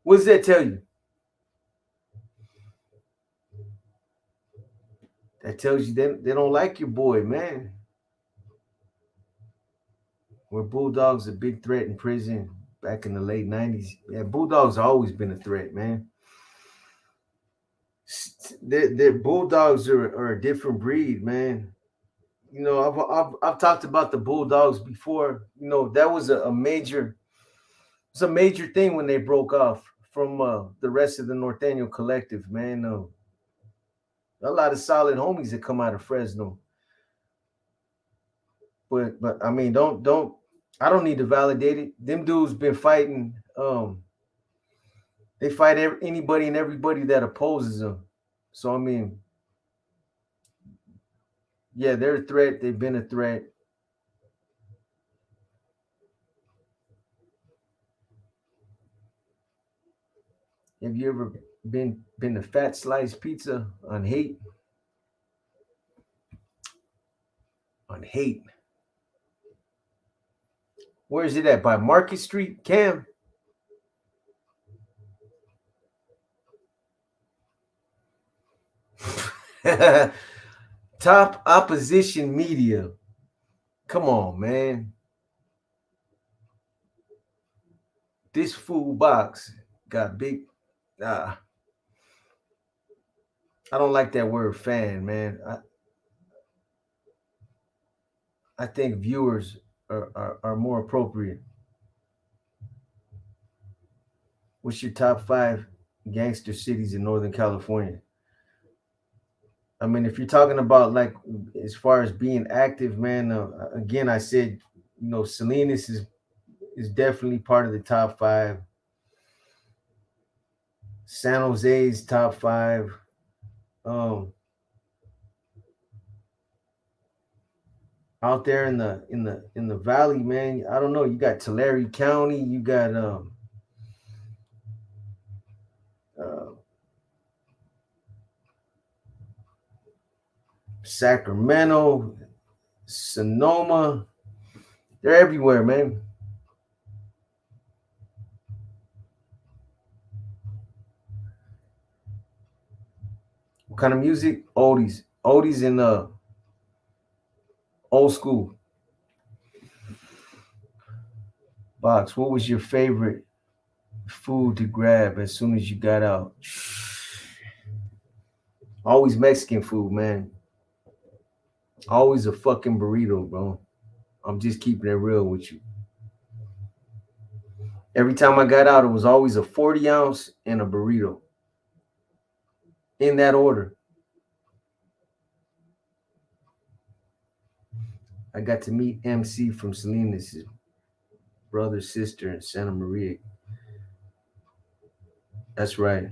What does that tell you? That tells you they don't like your boy, man. Were Bulldogs a big threat in prison back in the late 90s? Yeah, Bulldogs always been a threat, man. Their Bulldogs are a different breed, man. I've talked about the Bulldogs before. That was a major thing when they broke off from the rest of the Norteño collective, man. A lot of solid homies that come out of Fresno. But I mean, I don't need to validate it. Them dudes been fighting. They fight anybody and everybody that opposes them. So I mean, yeah, they're a threat. They've been a threat. Have you ever been to Fat Slice Pizza on Hate? On Hate. Where is it at? By Market Street, Cam? Top opposition media. Come on, man. This food box got big. I don't like that word fan, man. I think viewers are more appropriate. What's your top 5 gangster cities in Northern California? I mean, if you're talking about like as far as being active, man, again, I said, Salinas is definitely part of the top 5. San Jose's top 5. Um, out there in the valley, man, I don't know. You got Tulare County, you got uh, Sacramento, Sonoma. They're everywhere, man. What kind of music? Oldies. Oldies and old school. Box, what was your favorite food to grab as soon as you got out? Always Mexican food, man. Always a fucking burrito, bro. I'm just keeping it real with you. Every time I got out, it was always a 40 ounce and a burrito. In that order. I got to meet MC from Salinas' brother, sister in Santa Maria. That's right.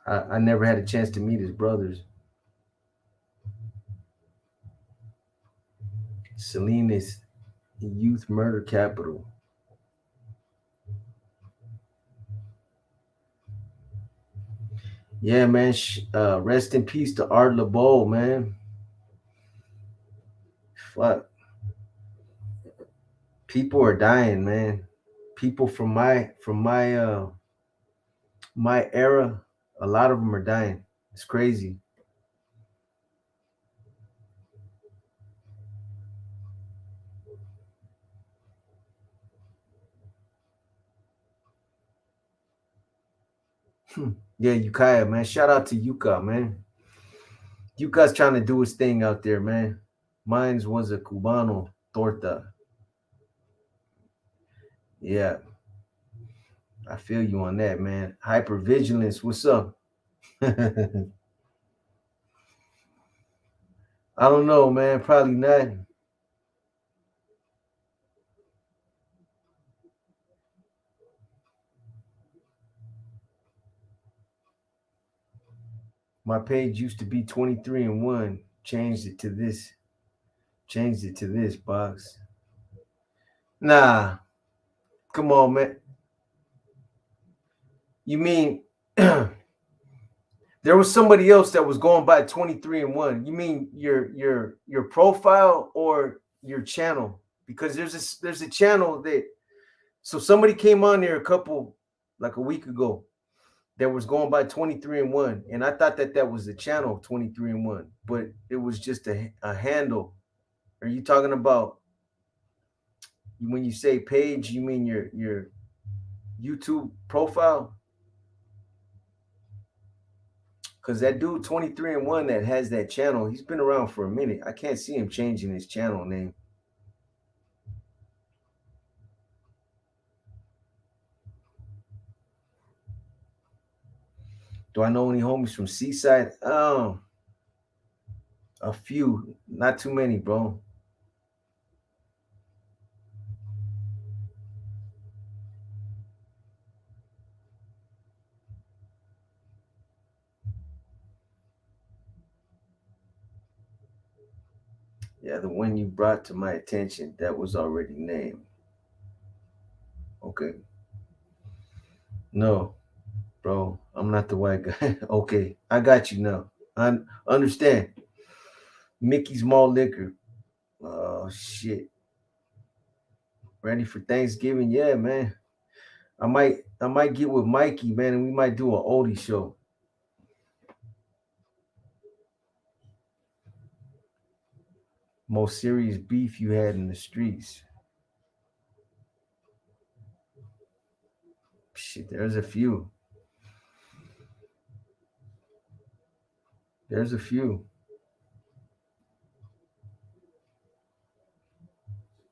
I never had a chance to meet his brothers. Salinas, youth murder capital. Yeah, man. Rest in peace to Art LeBeau, man. Fuck. People are dying, man. People from my era, a lot of them are dying. It's crazy. Yeah, Ukiah, man. Shout out to Yuka, man. Yuka's trying to do his thing out there, man. Mine's was a Cubano torta. Yeah, I feel you on that, man. Hypervigilance, what's up? I don't know, man. Probably not. My page used to be 23 and 1. Changed it to this. Changed it to this box. Nah, come on, man. You mean there was somebody else that was going by 23 and 1? You mean your profile or your channel? Because there's a channel that, so somebody came on there like a week ago, that was going by 23 and 1, and I thought that was the channel 23 and 1, but it was just a handle. Are you talking about, when you say page, you mean your YouTube profile? Because that dude 23 and 1 that has that channel, he's been around for a minute. I can't see him changing his channel name. Do I know any homies from Seaside? A few, not too many, bro. Yeah, the one you brought to my attention, that was already named. Okay. No, bro, I'm not the white guy. Okay, I got you now. I understand. Mickey's Malt Liquor. Oh shit. Ready for Thanksgiving? Yeah, man. I might get with Mikey, man, and we might do an oldie show. Most serious beef you had in the streets? Shit, there's a few. There's a few.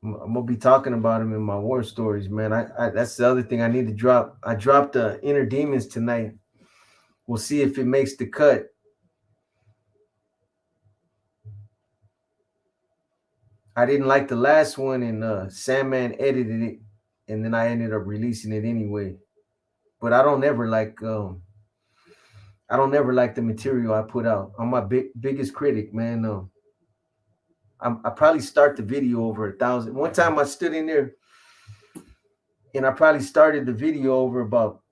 I'm gonna be talking about them in my war stories, man. I that's the other thing I need to drop. I dropped the Inner Demons tonight. We'll see if it makes the cut. I didn't like the last one, and Sandman edited it, and then I ended up releasing it anyway. But I don't ever like the material I put out. I'm my biggest critic, man. I probably start the video over 1,000. One time I stood in there and I probably started the video over about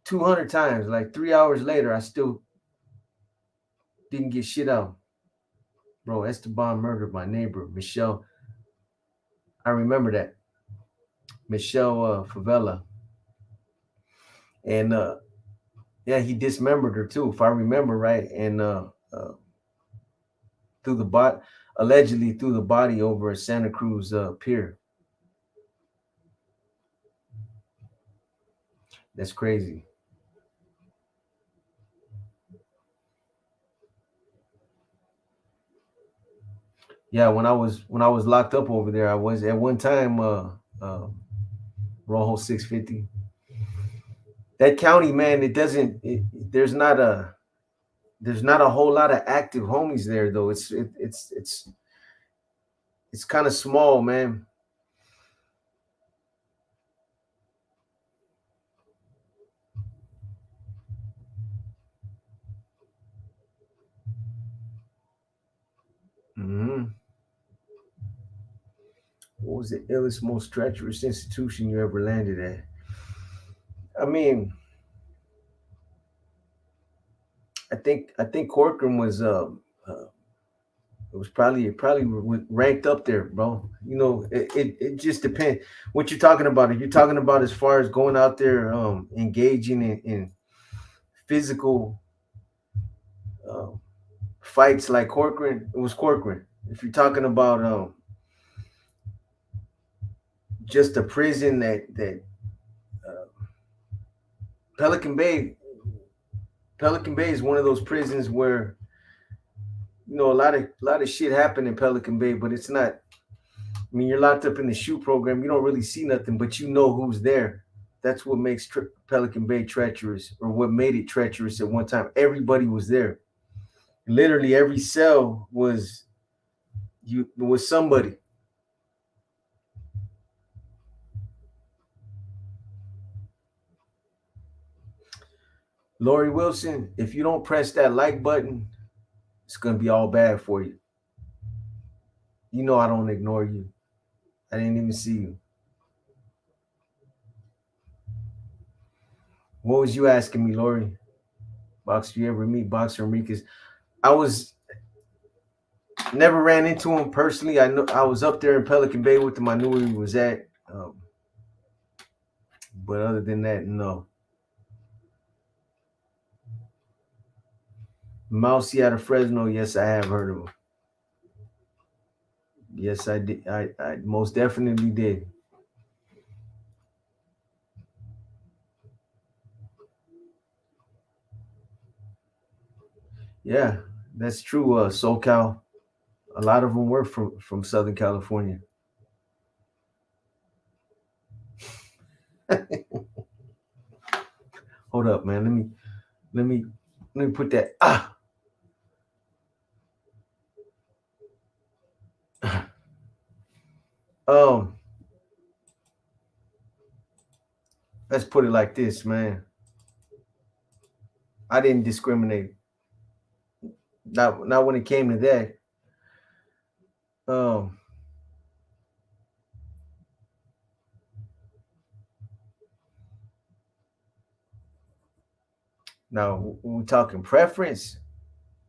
200 times. Like 3 hours later, I still didn't get shit out. Bro, Esteban murdered my neighbor, Michelle. I remember that. Michelle Favela. And yeah, he dismembered her too, if I remember right. And threw the bot allegedly threw the body over a Santa Cruz pier. That's crazy. Yeah, when I was locked up over there, I was at one time Rojo 650. That county, man, there's not a whole lot of active homies there though. It's kind of small, man. Hmm. What was the illest, most treacherous institution you ever landed at? I mean, I think Corcoran was it was probably ranked up there, bro. You know, it just depends what you're talking about. If you're talking about as far as going out there, engaging in physical um, fights like Corcoran, it was Corcoran. If you're talking about just a prison that uh, Pelican Bay, Pelican Bay is one of those prisons where a lot of shit happened in Pelican Bay, but it's not. I mean, you're locked up in the shoe program. You don't really see nothing, but you know who's there. That's what makes Pelican Bay treacherous, or what made it treacherous at one time. Everybody was there. Literally, every cell was somebody. Lori Wilson, if you don't press that like button, it's gonna be all bad for you. You know I don't ignore you. I didn't even see you. What was you asking me, Lori? Boxer, you ever meet Boxer Enriquez? I was never ran into him personally. I know I was up there in Pelican Bay with him. I knew where he was at. But other than that, no. Mousy out of Fresno, yes, I have heard of him. Yes, I did. I most definitely did. Yeah, that's true. SoCal, a lot of them were from Southern California. Hold up, man. Let me let me put that. Um, let's put it like this, man. I didn't discriminate. Not when it came to that. Um, Now, when we talking preference,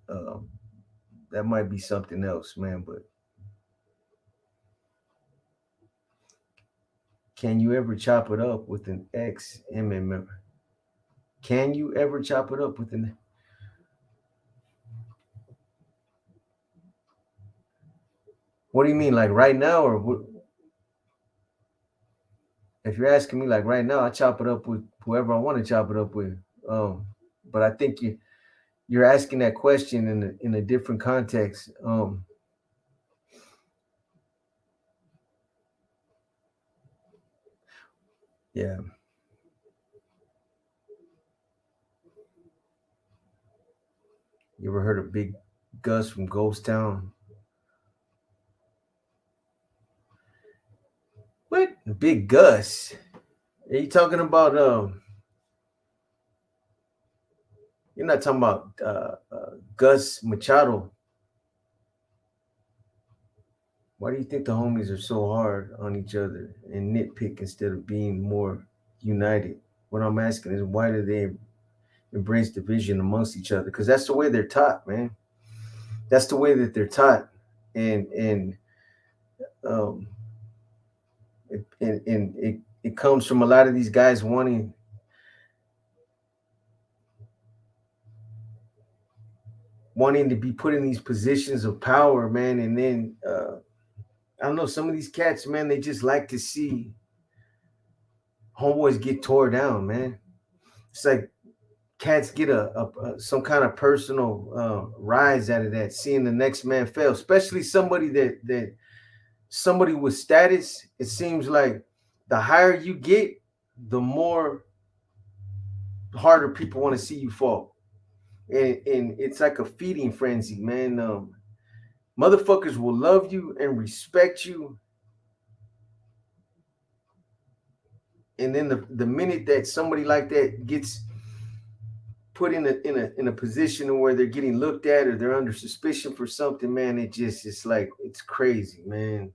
um, that might be something else, man. But can you ever chop it up with an ex-MA member? Can you ever chop it up with an? What do you mean, like right now, or what, if you're asking me like right now, I chop it up with whoever I want to chop it up with. Um, but I think you're asking that question in a different context. Yeah. You ever heard of Big Gus from Ghost Town? What? Big Gus? Are you talking about you're not talking about Gus Machado? Why do you think the homies are so hard on each other and nitpick instead of being more united? What I'm asking is why do they embrace division amongst each other? Because that's the way they're taught, man. That's the way that they're taught, and um, it comes from a lot of these guys wanting to be put in these positions of power, man. And then I don't know, some of these cats, man, they just like to see homeboys get tore down, man. It's like cats get a some kind of personal rise out of that, seeing the next man fail, especially somebody that somebody with status. It seems like the higher you get, the more harder people want to see you fall, and it's like a feeding frenzy, man. Motherfuckers will love you and respect you, and then the minute that somebody like that gets put in a position where they're getting looked at or they're under suspicion for something, man, it's like it's crazy, man.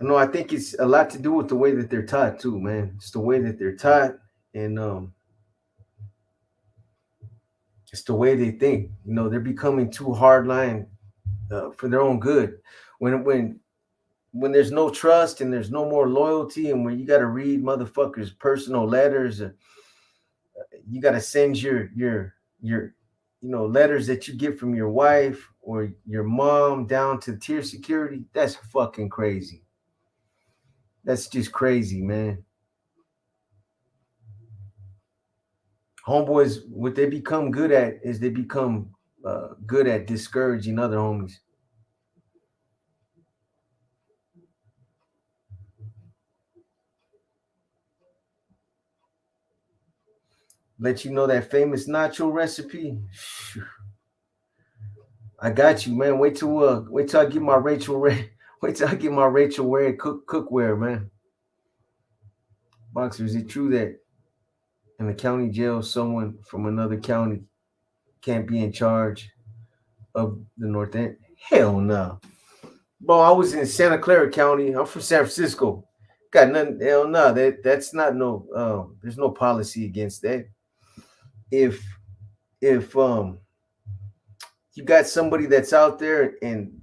No, I think it's a lot to do with the way that they're taught too, man. It's the way that they're taught, and it's the way they think. You know, they're becoming too hardline for their own good. When there's no trust and there's no more loyalty, and when you got to read motherfuckers' personal letters, you got to send your letters that you get from your wife or your mom down to tier security. That's fucking crazy. That's just crazy, man. Homeboys, what they become good at is they become good at discouraging other homies. Let you know that famous nacho recipe. I got you, man. Wait till I get my Rachel Ray. Wait till I get my Rachel Ray cookware, man. Boxer, is it true that in the county jail, someone from another county can't be in charge of the North End? Hell no. Bro, I was in Santa Clara County. I'm from San Francisco. Got nothing. Hell no. That's not no. There's no policy against that. If if you got somebody that's out there and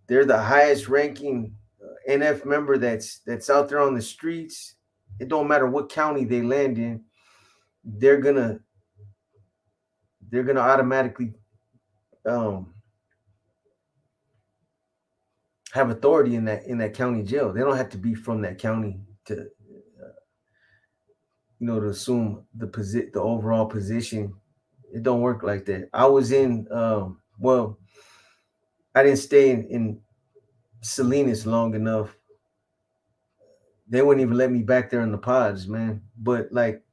they're the highest ranking NF member that's out there on the streets, it don't matter what county they land in, they're gonna they're gonna automatically um, have authority in that county jail. They don't have to be from that county to to assume the overall position. It don't work like that. I was in well, I didn't stay in Salinas long enough. They wouldn't even let me back there in the pods, man. But like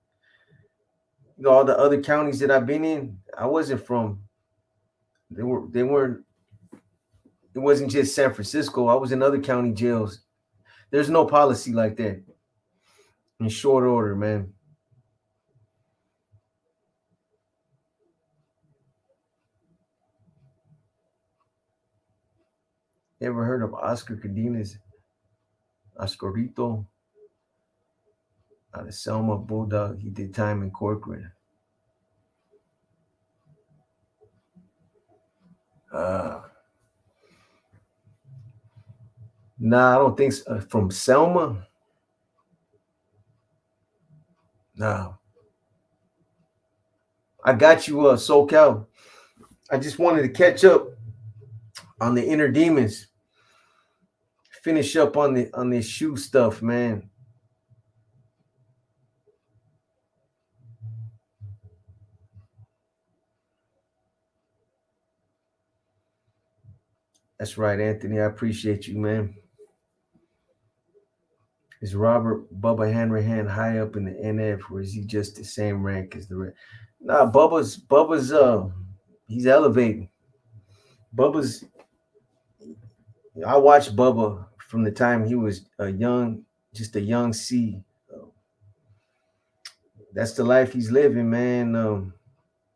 all the other counties that I've been in, I wasn't from. They weren't. It wasn't just San Francisco. I was in other county jails. There's no policy like that in short order, man. Ever heard of Oscar Cardenas, Oscarito? Out of Selma, Bulldog. He did time in Corcoran. Nah, I don't think so. From Selma. Nah, I got you, SoCal. I just wanted to catch up on the inner demons. Finish up on this shoe stuff, man. That's right, Anthony. I appreciate you, man. Is Robert Bubba Hanrahan high up in the NF, or is he just the same rank as the rest? Nah, Bubba's he's elevating. Bubba's I watched Bubba from the time he was just a young C. That's the life he's living, man.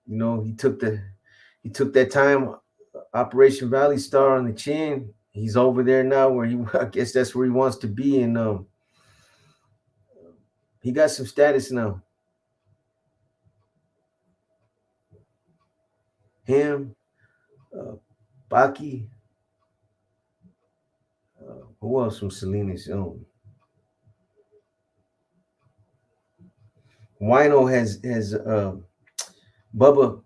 He took that time, Operation Valley Star on the chin. He's over there now where I guess that's where he wants to be, and he got some status now. Him, Baki, who else from Salinas? Wino has Bubba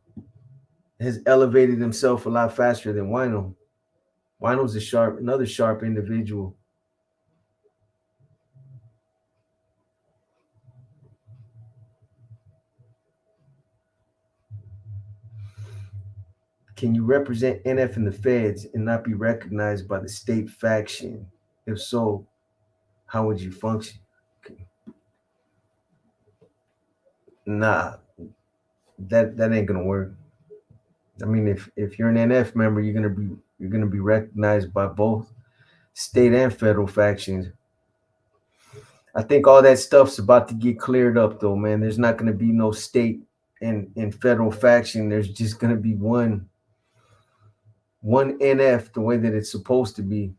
has elevated himself a lot faster than Wino. Wino's another sharp individual. Can you represent NF in the feds and not be recognized by the state faction? If so, how would you function? Nah, that ain't gonna work. I mean, if you're an NF member, you're gonna be recognized by both state and federal factions. I think all that stuff's about to get cleared up, though, man. There's not gonna be no state and federal faction. There's just gonna be one NF the way that it's supposed to be.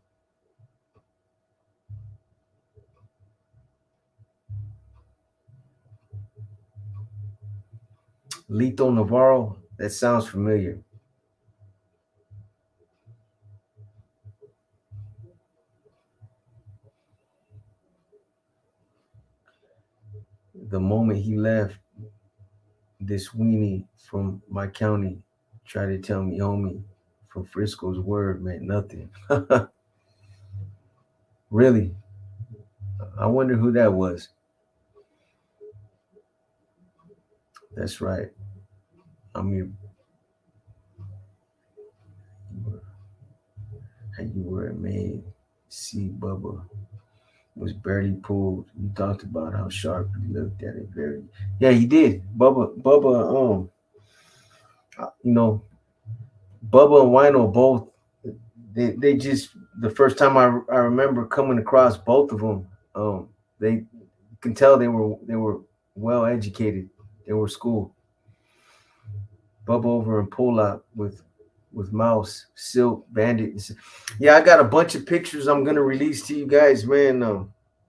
Lito Navarro, that sounds familiar. The moment he left, this weenie from my county tried to tell me, homie, from Frisco's word meant nothing. Really? I wonder who that was. That's right. I mean, you were made. See, Bubba was barely pulled. You talked about how sharp he looked at it. Very, yeah, he did. Bubba, you know, Bubba and Wino both. They just the first time I remember coming across both of them. They can tell they were well educated. They were schooled. Bubba over in Pull-Out with Mouse, Silk, Bandit. Yeah, I got a bunch of pictures I'm gonna release to you guys, man.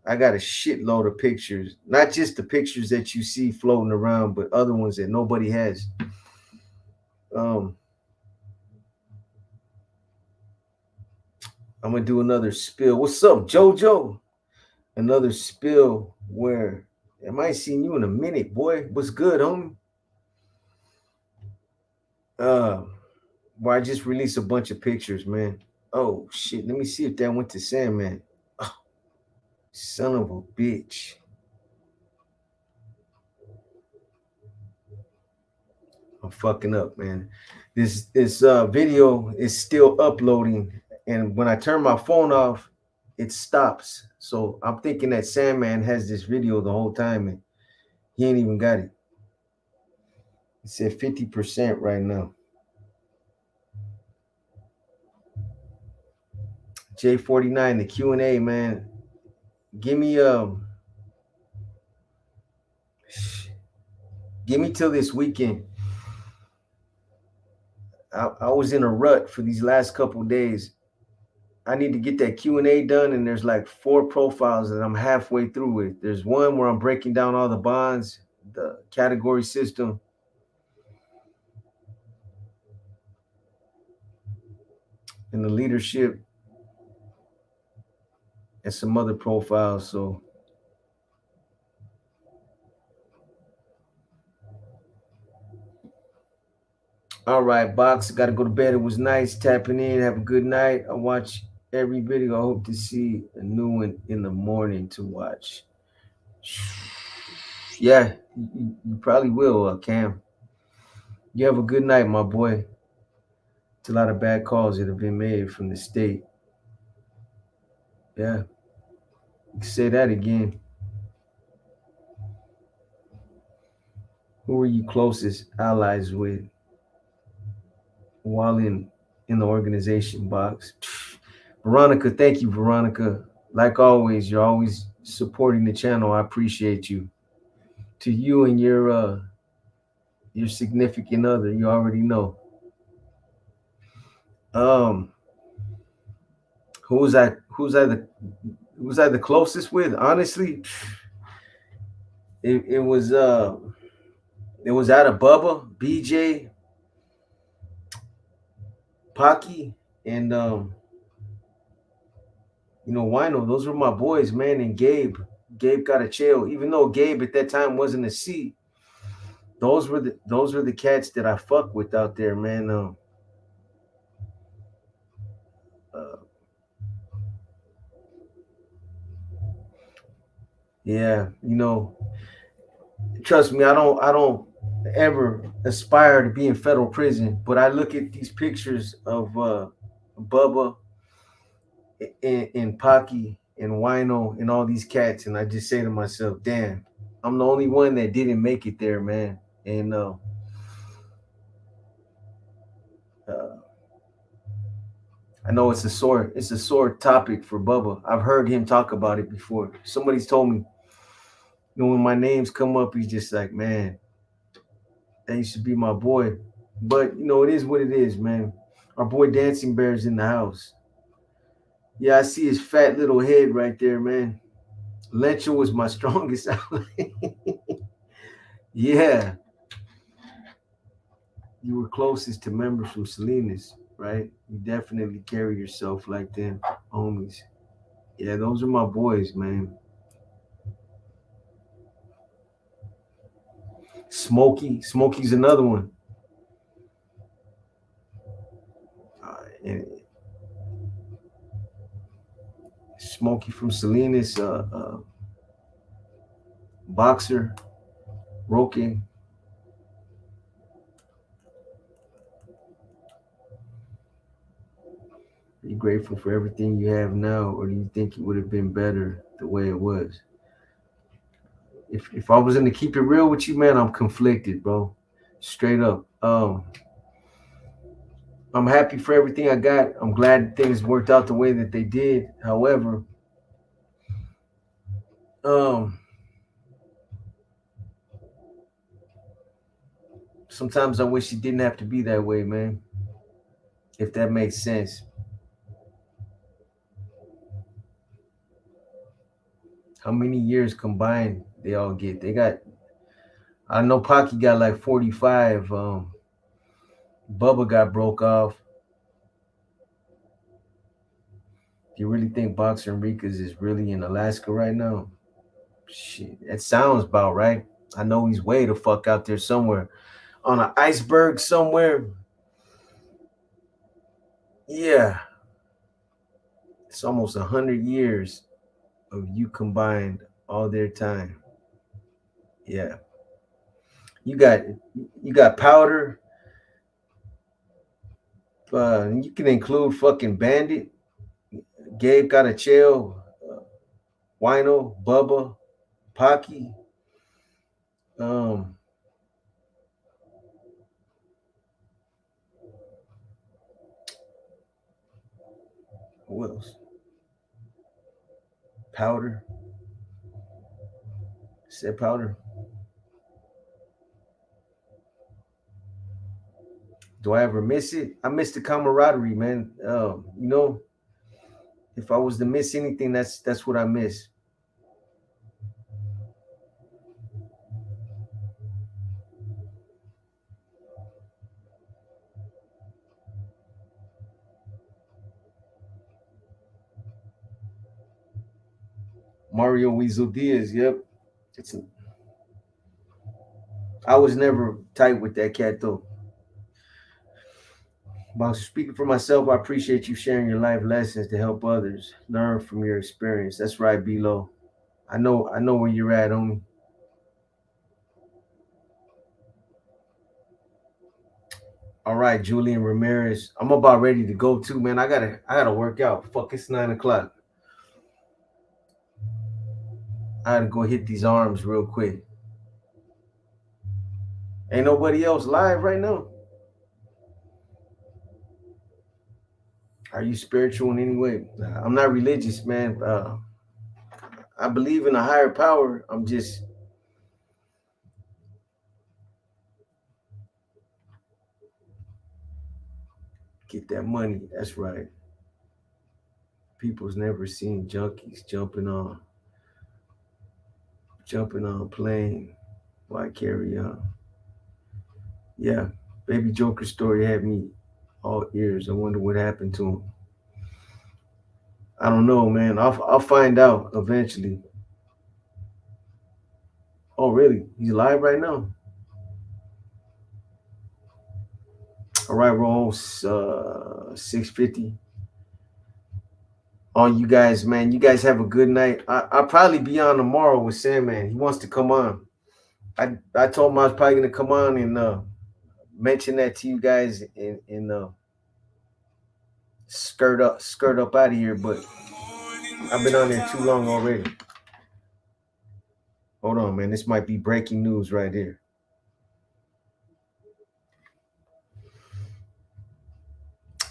I got a shitload of pictures, not just the pictures that you see floating around, but other ones that nobody has. I'm gonna do another spill. What's up, JoJo? Another spill where I might seen you in a minute, boy. What's good, homie? Where I just released a bunch of pictures, man. Oh shit, let me see if that went to Sandman. Oh, son of a bitch. I'm fucking up, man. This video is still uploading, and when I turn my phone off, it stops. So I'm thinking that Sandman has this video the whole time, and he ain't even got it. It said 50% right now. J49, the Q&A, man. Give me till this weekend. I was in a rut for these last couple days. I need to get that Q&A done, and there's like 4 profiles that I'm halfway through with. There's one where I'm breaking down all the bonds, the category system, and the leadership, and some other profiles. So all right, Box, got to go to bed. It was nice tapping in. Have a good night. I watch every video. I hope to see a new one in the morning to watch. Yeah, you probably will, Cam. You have a good night, my boy. It's a lot of bad calls that have been made from the state. Yeah, you can say that again. Who are you closest allies with while in the organization, Box? Veronica, thank you, Veronica. Like always, you're always supporting the channel. I appreciate you. To you and your significant other, you already know. Who was I? Who was I the closest with? Honestly, it was out of Bubba, BJ, Pocky, and Wino. Those were my boys, man. And Gabe. Gabe got a chill. Even though Gabe at that time wasn't a C, those were the cats that I fuck with out there, man. Uh, yeah, trust me, I don't ever aspire to be in federal prison, but I look at these pictures of Bubba and Pocky and Wino and all these cats, and I just say to myself, damn, I'm the only one that didn't make it there, man. And uh, I know it's a sore topic for Bubba. I've heard him talk about it before. Somebody's told me, when my names come up, he's just like, man, that used to be my boy. But it is what it is, man. Our boy Dancing Bear's in the house. Yeah, I see his fat little head right there, man. Lencha was my strongest ally. Yeah, you were closest to members from Salinas, right? You definitely carry yourself like them, homies. Yeah, those are my boys, man. Smokey's another one. And Smokey from Salinas, boxer, Roque. Are you grateful for everything you have now, or do you think it would have been better the way it was? If I was in to keep it real with you, man, I'm conflicted, bro. Straight up. I'm happy for everything I got. I'm glad things worked out the way that they did. However, um, sometimes I wish it didn't have to be that way, man. If that makes sense. How many years combined they all get? I know Pocky got like 45. Bubba got broke off. Do you really think Boxer Enriquez is really in Alaska right now? Shit, that sounds about right. I know he's way the fuck out there somewhere on an iceberg somewhere. Yeah, it's almost 100 years of you combined all their time. Yeah, you got Powder. You can include fucking Bandit. Gabe got a chill. Wino, Bubba, Pocky. Um, who else? Powder. Said Powder. Do I ever miss it? I miss the camaraderie, man. If I was to miss anything, that's what I miss. Mario Weasel Diaz, yep. I was never tight with that cat though. But speaking for myself, I appreciate you sharing your life lessons to help others learn from your experience. That's right, B-Lo. I know where you're at, homie. All right, Julian Ramirez. I'm about ready to go too, man. I gotta work out. Fuck, it's 9 o'clock. I gotta go hit these arms real quick. Ain't nobody else live right now. Are you spiritual in any way? I'm not religious, man. I believe in a higher power. I'm just get that money. That's right. People's never seen junkies jumping on a plane. Why carry on? Yeah, Baby Joker story had me all ears. I wonder what happened to him. I don't know, man. I'll find out eventually. Oh, really? He's live right now. All right, we're on 6:50. On you guys, man. You guys have a good night. I'll probably be on tomorrow with Sandman. He wants to come on. I told him I was probably gonna come on and mention that to you guys and skirt up out of here, but I've been on there too long already. Hold on, man. This might be breaking news right here.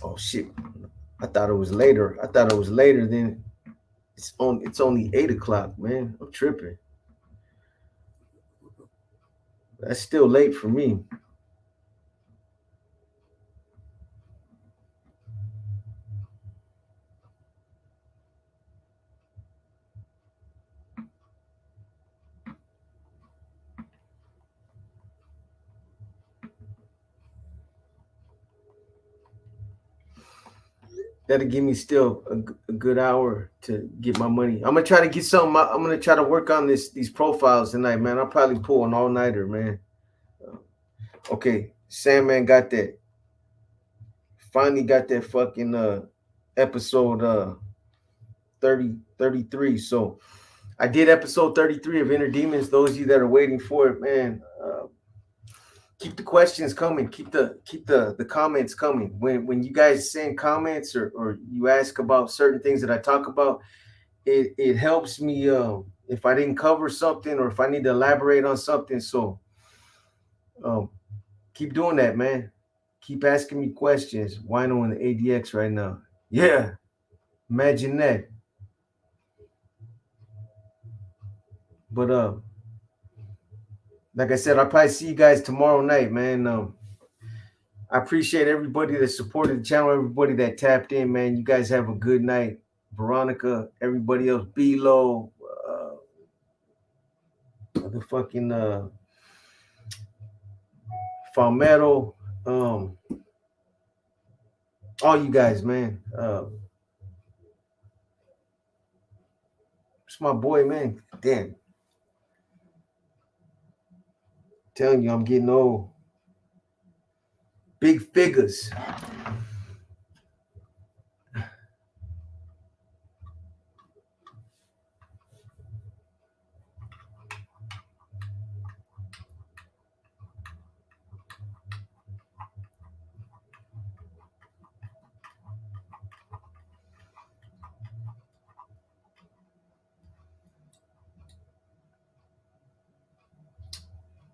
Oh shit. I thought it was later. I thought it was later than it's only 8 o'clock, man. I'm tripping. That's still late for me. That'll give me still a good hour to get my money. I'm gonna try to get something. I'm gonna try to work on these profiles tonight, man. I'll probably pull an all nighter, man. Okay, Sandman got that. Finally got that fucking episode 33. So I did episode 33 of Inner Demons. Those of you that are waiting for it, man, keep the questions coming. Keep the comments coming. When you guys send comments or you ask about certain things that I talk about, it helps me if I didn't cover something or if I need to elaborate on something. So um, keep doing that, man. Keep asking me questions. Wino in the ADX right now. Yeah, imagine that. But like I said, I'll probably see you guys tomorrow night, man. I appreciate everybody that supported the channel, everybody that tapped in, man. You guys have a good night. Veronica, everybody else, B-Lo, the fucking Falmetto, all you guys, man. It's my boy, man. Damn. Telling you, I'm getting old. Big figures.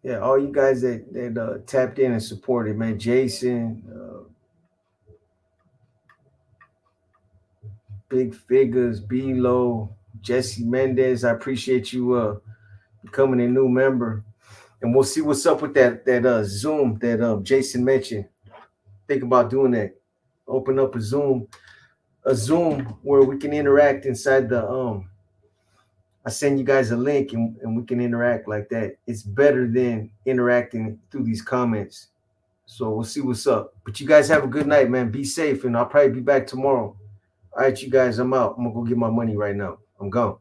Yeah, all you guys that tapped in and supported, man. Jason, Big Figures, B-Lo, Jesse Mendez. I appreciate you becoming a new member. And we'll see what's up with that Zoom that Jason mentioned. Think about doing that. Open up a Zoom a Zoom where we can interact inside the I send you guys a link and we can interact like that. It's better than interacting through these comments. So we'll see what's up. But you guys have a good night, man. Be safe, and I'll probably be back tomorrow. All right, you guys, I'm out. I'm gonna go get my money right now. I'm gone.